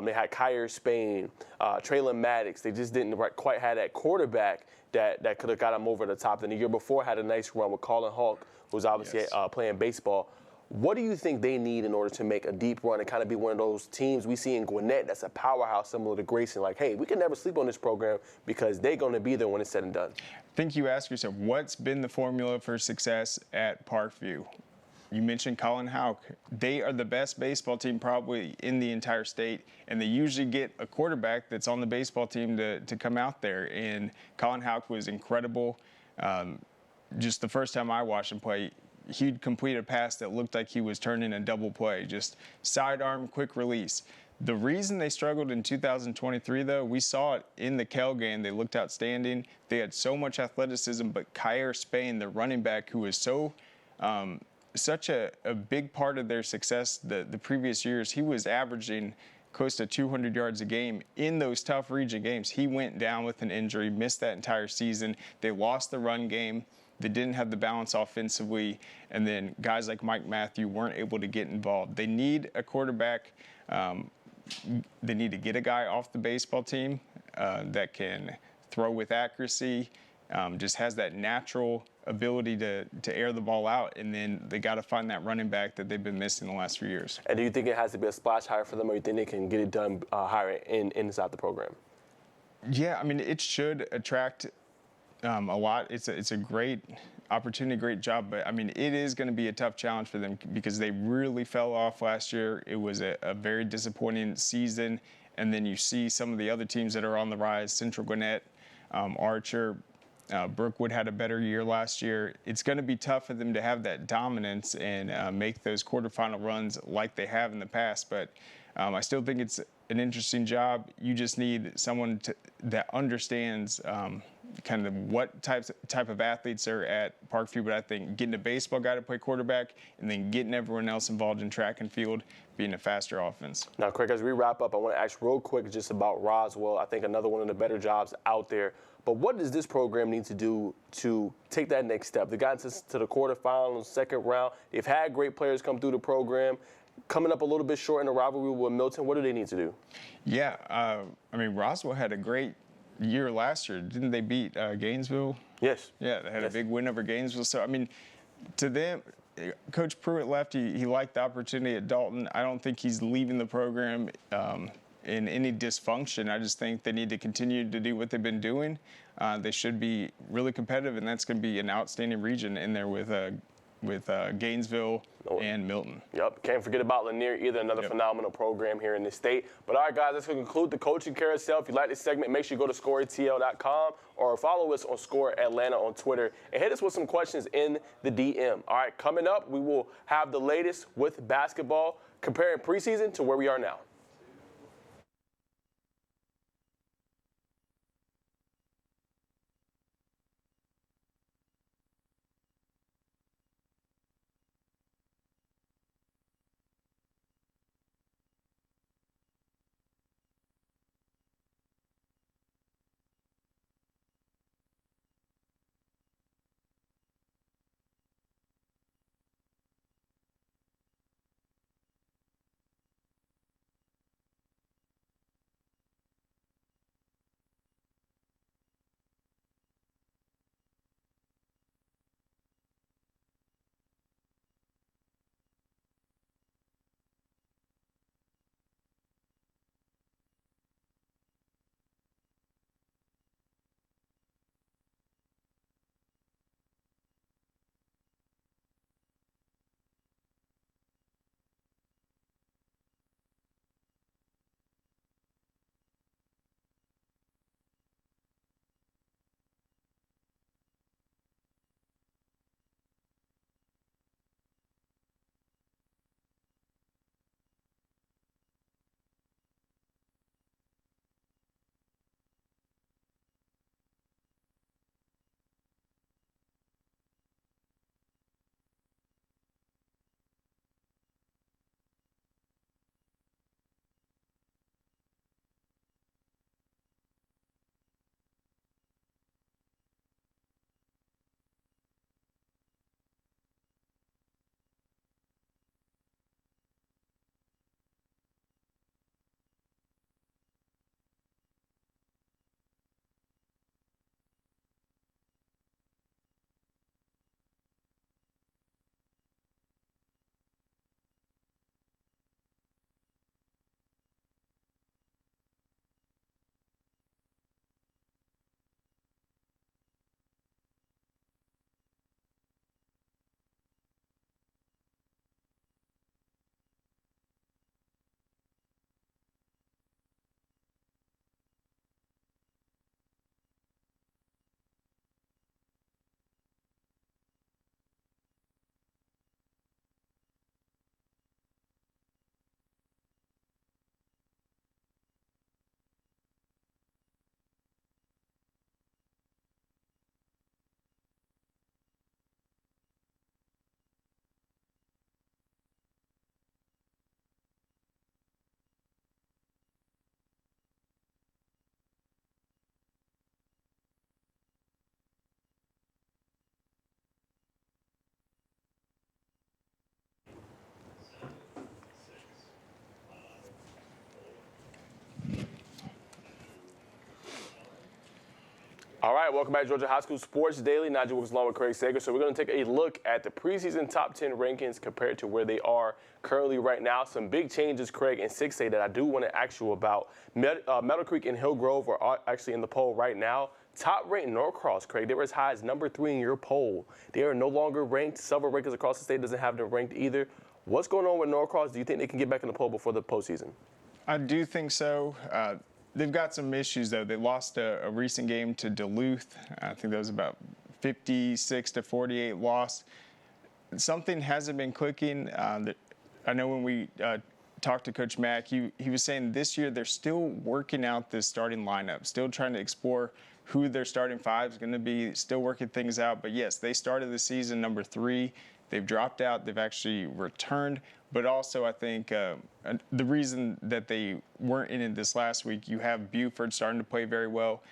They had Kyer Spain, Traylon Maddox. They just didn't quite have that quarterback that could have got them over the top. Then the year before had a nice run with Colin Hawk, who was obviously playing baseball. What do you think they need in order to make a deep run and kind of be one of those teams we see in Gwinnett that's a powerhouse similar to Grayson? Like, hey, we can never sleep on this program because they're going to be there when it's said and done. I think you ask yourself, what's been the formula for success at Parkview? You mentioned Colin Hawk. They are the best baseball team probably in the entire state, and they usually get a quarterback that's on the baseball team to come out there. And Colin Hawk was incredible. Just the first time I watched him play, he'd complete a pass that looked like he was turning a double play, just sidearm, quick release. The reason they struggled in 2023, though, we saw it in the Kell game. They looked outstanding. They had so much athleticism, but Kyer Spain, the running back, who was such a big part of their success the previous years, he was averaging close to 200 yards a game in those tough region games. He went down with an injury, missed that entire season. They lost the run game. They didn't have the balance offensively, and then guys like Mike Matthew weren't able to get involved. They need a quarterback. They need to get a guy off the baseball team that can throw with accuracy, just has that natural ability to air the ball out, and then they got to find that running back that they've been missing the last few years. And do you think it has to be a splash hire for them, or you think they can get it done higher inside the program? Yeah, I mean, it should attract a lot. It's a great opportunity, great job, but I mean, it is going to be a tough challenge for them because they really fell off last year. It was a very disappointing season, and then you see some of the other teams that are on the rise, Central Gwinnett, Archer, Brookwood had a better year last year. It's going to be tough for them to have that dominance and make those quarterfinal runs like they have in the past, but I still think it's an interesting job. You just need someone that understands kind of what type of athletes are at Parkview, but I think getting a baseball guy to play quarterback and then getting everyone else involved in track and field, being a faster offense. Now, Craig, as we wrap up, I want to ask real quick just about Roswell. I think another one of the better jobs out there. But what does this program need to do to take that next step? They got to the quarterfinals, second round. They've had great players come through the program. Coming up a little bit short in the rivalry with Milton, what do they need to do? Yeah, I mean, Roswell had a great year last year. Didn't they beat Gainesville? Yes. Yeah, they had a big win over Gainesville. So, I mean, to them, Coach Pruitt left. He liked the opportunity at Dalton. I don't think he's leaving the program in any dysfunction. I just think they need to continue to do what they've been doing. They should be really competitive, and that's going to be an outstanding region in there with Gainesville and Milton. Yep, can't forget about Lanier either, another phenomenal program here in the state. But all right, guys, that's going to conclude the coaching carousel. If you like this segment, make sure you go to scoreatl.com or follow us on Score Atlanta on Twitter and hit us with some questions in the DM. All right, coming up, we will have the latest with basketball, comparing preseason to where we are now. All right, welcome back to Georgia High School Sports Daily. Najee Wilkes along with Craig Sager. So we're going to take a look at the preseason top 10 rankings compared to where they are currently right now. Some big changes, Craig, in 6A that I do want to ask you about. Meadow Creek and Hillgrove are actually in the poll right now. Top-ranked Norcross, Craig, they were as high as number 3 in your poll. They are no longer ranked. Several rankings across the state doesn't have them ranked either. What's going on with Norcross? Do you think they can get back in the poll before the postseason? I do think so. They've got some issues, though. They lost a recent game to Duluth. I think that was about 56-48 loss. Something hasn't been clicking. I know when we talked to Coach Mack, he was saying this year they're still working out this starting lineup, still trying to explore who their starting five is going to be, still working things out. But yes, they started the season number 3. They've dropped out. They've actually returned. But also, I think the reason that they weren't in it this last week, you have Buford starting to play very well,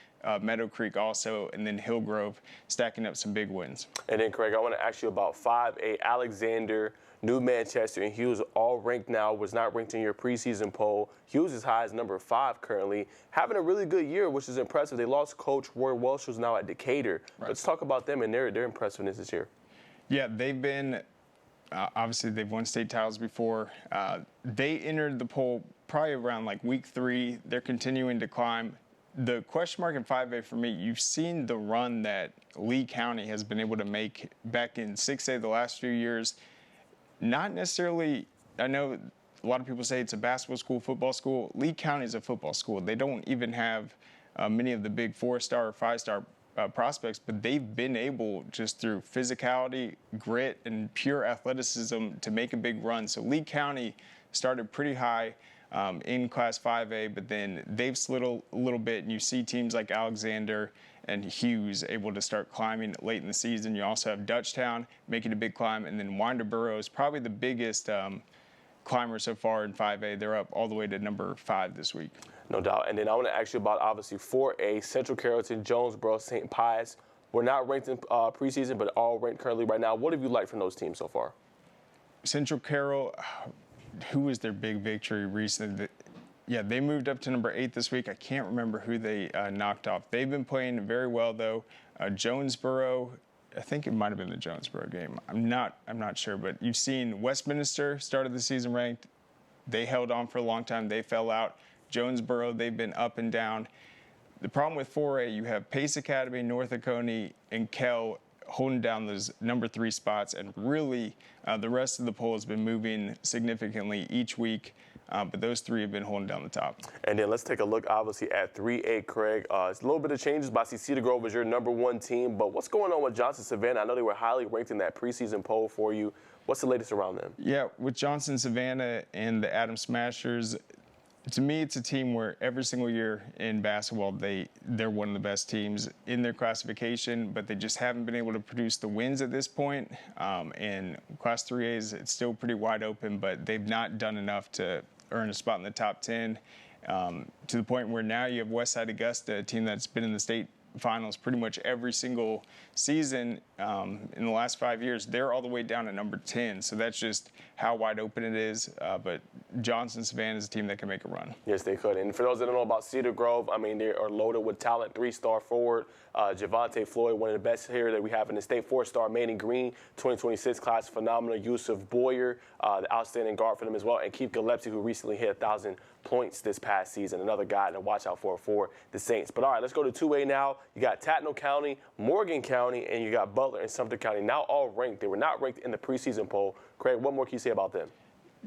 Meadow Creek also, and then Hillgrove stacking up some big wins. And then, Craig, I want to ask you about 5A, Alexander, New Manchester, and Hughes all ranked now, was not ranked in your preseason poll. Hughes is high as number 5 currently, having a really good year, which is impressive. They lost coach Roy Welsh, who's now at Decatur. Right. Let's talk about them and their impressiveness this year. Yeah, they've been, obviously they've won state titles before. They entered the poll probably around like week 3. They're continuing to climb. The question mark in 5A for me, you've seen the run that Lee County has been able to make back in 6A the last few years. Not necessarily, I know a lot of people say it's a basketball school, football school. Lee County is a football school. They don't even have many of the big 4-star or 5-star prospects, but they've been able, just through physicality, grit, and pure athleticism, to make a big run. So Lee County started pretty high in Class 5A, but then they've slid a little bit, and you see teams like Alexander and Hughes able to start climbing late in the season. You also have Dutchtown making a big climb, and then Winterboro is probably the biggest climber so far in 5A. They're up all the way to number 5 this week. No doubt. And then I want to ask you about, obviously, 4A, Central Carrollton, Jonesboro, St. Pius. We're not ranked in preseason, but all ranked currently right now. What have you liked from those teams so far? Central Carroll, who was their big victory recently? Yeah, they moved up to number 8 this week. I can't remember who they knocked off. They've been playing very well, though. Jonesboro, I think it might have been the Jonesboro game. I'm not sure, but you've seen Westminster started the season ranked. They held on for a long time. They fell out. Jonesboro, they've been up and down. The problem with 4A, you have Pace Academy, North Oconee, and Kell holding down those number 3 spots, and really the rest of the poll has been moving significantly each week. But those 3 have been holding down the top. And then let's take a look, obviously, at 3A, Craig. It's a little bit of changes, but I see Cedar Grove as your number 1 team. But what's going on with Johnson Savannah? I know they were highly ranked in that preseason poll for you. What's the latest around them? Yeah, with Johnson Savannah and the Adams Smashers, to me, it's a team where every single year in basketball, they're one of the best teams in their classification, but they just haven't been able to produce the wins at this point. And Class 3As, it's still pretty wide open, but they've not done enough to earn a spot in the top 10, to the point where now you have Westside Augusta, a team that's been in the state finals pretty much every single season in the last 5 years. They're all the way down to number 10, so that's just how wide open it is. But Johnson Savannah is a team that can make a run. Yes, they could. And for those that don't know about Cedar Grove, I mean, they are loaded with talent. 3-star forward Javante Floyd, one of the best here that we have in the state. 4-star Manning Green, 2026 class, phenomenal. Yusuf Boyer, the outstanding guard for them as well. And Keith Gillespie, who recently hit 1,000 points this past season. Another guy to watch out for the Saints. But all right, let's go to 2A now. You got Tattnall County, Morgan County, and you got Butler and Sumter County, now all ranked. They were not ranked in the preseason poll. Craig, what more can you say about them?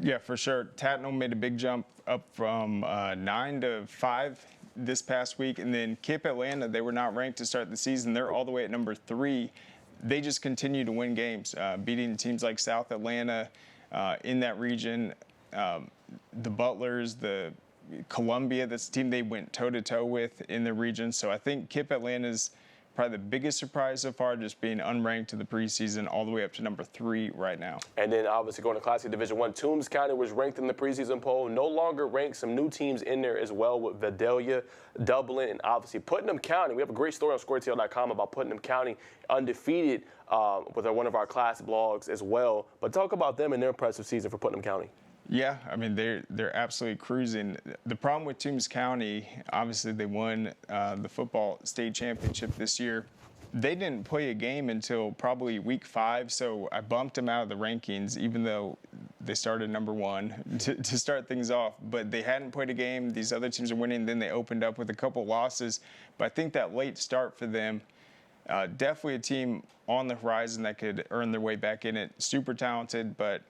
Yeah, for sure. Tattnall made a big jump up from 9 to 5 this past week. And then Kip Atlanta, they were not ranked to start the season. They're all the way at number 3. They just continue to win games, beating teams like South Atlanta in that region. The Butlers, the Columbia, that's a team they went toe-to-toe with in the region. So I think Kip Atlanta's probably the biggest surprise so far, just being unranked to the preseason all the way up to number 3 right now. And then obviously going to Class A Division I, Toombs County was ranked in the preseason poll, no longer ranked. Some new teams in there as well with Vidalia, Dublin, and obviously Putnam County. We have a great story on SquareTail.com about Putnam County, undefeated with one of our class blogs as well. But talk about them and their impressive season for Putnam County. Yeah, I mean, they're absolutely cruising. The problem with Toombs County, obviously they won the football state championship this year. They didn't play a game until probably week 5, so I bumped them out of the rankings, even though they started number 1 to start things off. But they hadn't played a game. These other teams are winning. Then they opened up with a couple losses. But I think that late start for them, definitely a team on the horizon that could earn their way back in it. Super talented, but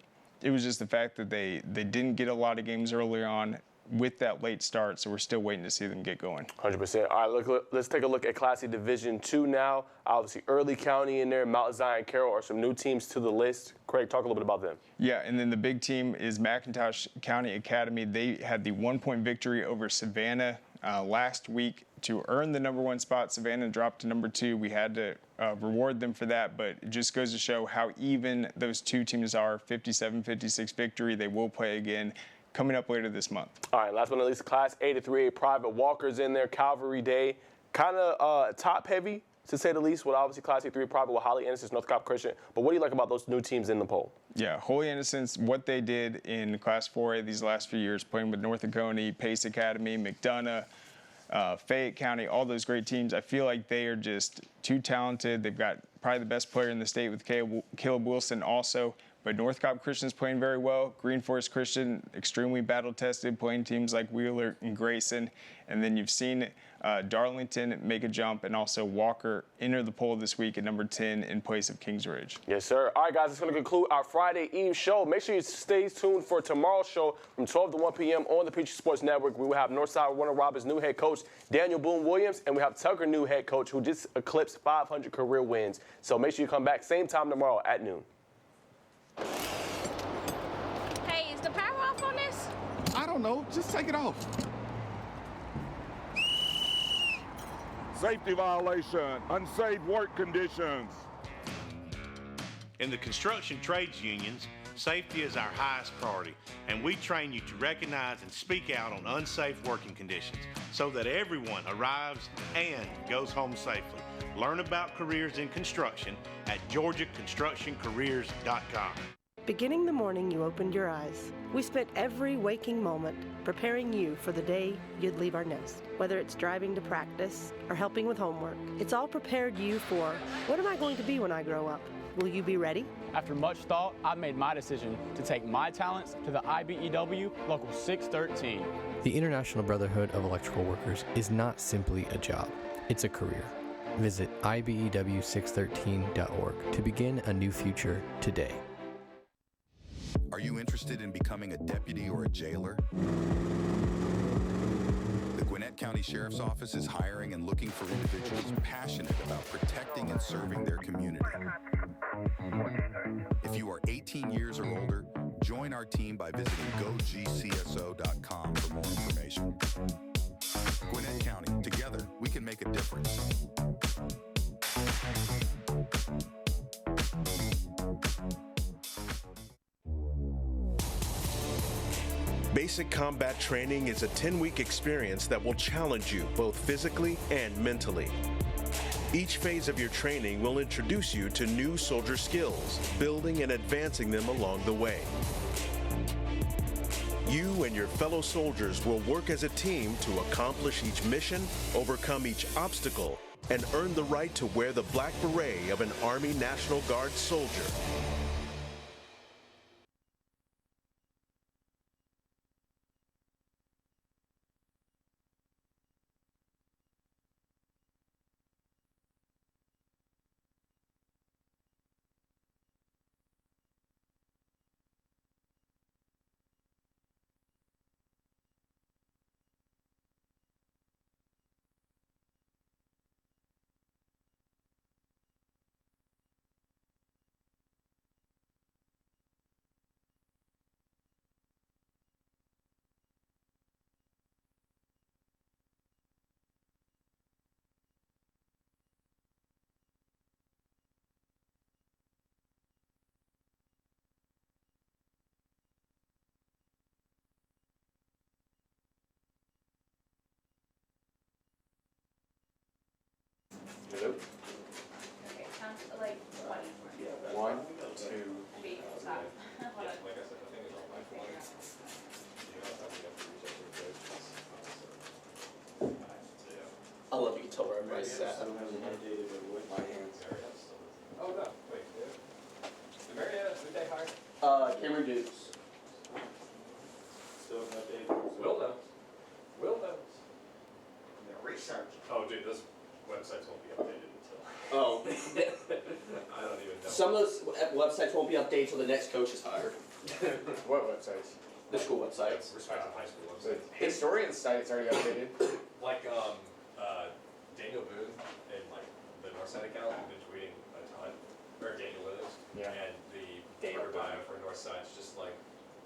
it was just the fact that they didn't get a lot of games early on, with that late start, so we're still waiting to see them get going. 100%. All right, let's take a look at Class A Division II now. Obviously, Early County in there, Mount Zion, Carroll are some new teams to the list. Craig, talk a little bit about them. Yeah, and then the big team is McIntosh County Academy. They had the 1-point victory over Savannah last week to earn the #1 spot. Savannah dropped to #2. We had to reward them for that, but it just goes to show how even those two teams are. 57-56 victory. They will play again coming up later this month. All right, last but not least, Class A to 3A private Walkers in there, Calvary Day. Kind of top-heavy, to say the least, with obviously Class A 3A private with Holly Innocence, North Cobb Christian. But what do you like about those new teams in the poll? Yeah, Holy Innocents, what they did in Class 4A these last few years, playing with North Oconee, Pace Academy, McDonough, Fayette County, all those great teams. I feel like they are just too talented. They've got probably the best player in the state with Caleb Wilson also. But North Cobb Christian's playing very well. Green Forest Christian, extremely battle-tested, playing teams like Wheeler and Grayson. And then you've seen Darlington make a jump, and also Walker enter the poll this week at #10 in place of Kings Ridge. Yes, sir. All right, guys, that's going to conclude our Friday Eve show. Make sure you stay tuned for tomorrow's show from 12 to 1 p.m. on the Peachtree Sports Network. We will have Northside Warner Robins' new head coach, Daniel Boone Williams, and we have Tucker, new head coach, who just eclipsed 500 career wins. So make sure you come back same time tomorrow at noon. Hey, is the power off on this? I don't know. Just take it off. Safety violation, unsafe work conditions. In the construction trades unions, safety is our highest priority, and we train you to recognize and speak out on unsafe working conditions so that everyone arrives and goes home safely. Learn about careers in construction at GeorgiaConstructionCareers.com. Beginning the morning you opened your eyes, we spent every waking moment preparing you for the day you'd leave our nest. Whether it's driving to practice or helping with homework, it's all prepared you for, what am I going to be when I grow up? Will you be ready? After much thought, I made my decision to take my talents to the IBEW Local 613. The International Brotherhood of Electrical Workers is not simply a job, it's a career. Visit IBEW613.org to begin a new future today. Are you interested in becoming a deputy or a jailer? The Gwinnett County Sheriff's Office is hiring and looking for individuals passionate about protecting and serving their community. If you are 18 years or older, join our team by visiting gogcso.com for more information. Gwinnett County, together, we can make a difference. Basic Combat Training is a 10-week experience that will challenge you both physically and mentally. Each phase of your training will introduce you to new soldier skills, building and advancing them along the way. You and your fellow soldiers will work as a team to accomplish each mission, overcome each obstacle, and earn the right to wear the black beret of an Army National Guard soldier. Hello? Okay, sounds like 1, 2, I love you can tell where everybody's at. Oh, no. Wait. Marietta, who'd they hire? Cameron Dukes. Still haven't updated. Will knows. Will knows. Research. Oh, dude, those websites won't be updated until. Oh. I don't even know. Some of those websites won't be updated until the next coach is hired. What websites? The school websites. Respective high school websites. Historian's site's already updated. Like Daniel Boone and like the Northside account have been tweeting a ton, or Daniel Withers. Yeah. And the Twitter bio for Northside's just like,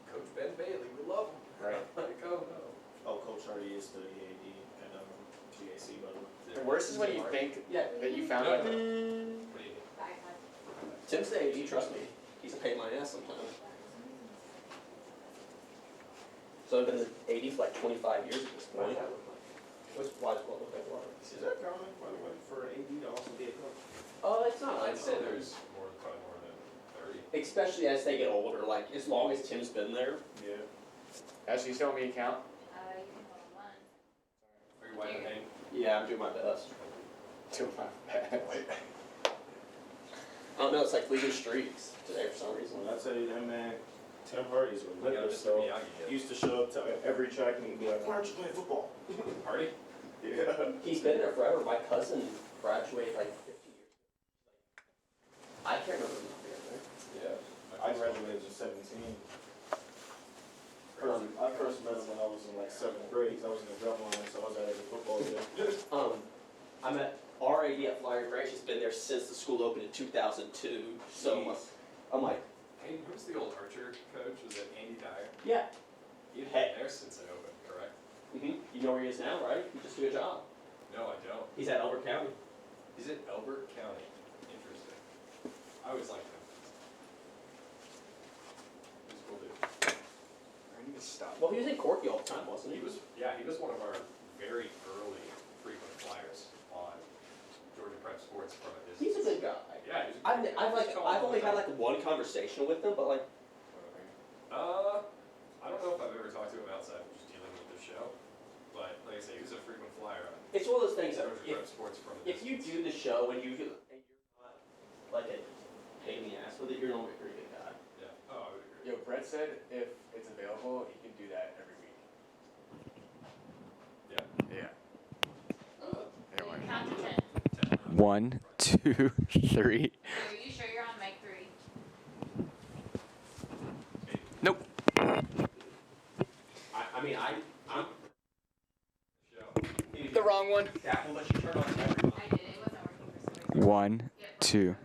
Coach Ben Bailey, we love him. Right. Like, oh no. Oh, Coach already is the EAD and GAC, by the way. The worst is when you think that you found out. What do you mean? Tim's the AD, trust me. He's a pain in my ass sometimes. So I've been the AD for like 25 years at this point. What's why does it look like water? Is that common, by the way, for an AD to also be a coach? It's not. I'd say there's probably more than 30. Especially as they get older, like as long as Tim's been there. Yeah. Ashley, you still want me to count? You can hold on one. Are you wiping the name? Yeah, I'm doing my best. Doing my best. I don't know, it's like leading streaks today for some reason. When I tell you that man, Tim Hardy's a liquor, so he used to show up to every track and he'd be like, why aren't you playing football? Hardy? Yeah. He's been there forever. My cousin graduated like 50 years ago. I can't remember him not being there. Yeah. I graduated in 17. I first met him when I was in like 7th grade. I was in the drum line, so I was at every football game. I met our AD at Flyer Branch. He's been there since the school opened in 2002. So I'm like, Hey, who's the old Archer coach? Was it Andy Dyer? yeah. He's been there since it opened, correct? You know where he is now, right? He just did a job. No, I don't. He's at Elbert County. He's at Elbert County. Interesting. I always liked him. He's a cool dude. I need to stop. Well, he was in Corky all the time, wasn't he? He was one of our very early frequent flyers on Georgia Prep Sports from a distance. He's a good guy. Yeah, he's a good guy. I've only had like one conversation with him, but like. I don't know if I've ever talked to him outside of just dealing with the show, but like I say, he was a frequent flyer on It's one of those things that Georgia Prep Sports from a if you do the show and you're not like a pain in the ass with it, you're normally a pretty good guy. Yeah. Oh, I would agree. Yo, Brett said if it's available, he can do that every week. Yeah. Count to 10. 1, 2, 3. Are you sure you're on mic 3? Nope. I'm the wrong one. that one, but you turn on everyone. I did. It wasn't working for some reason. 1, 2.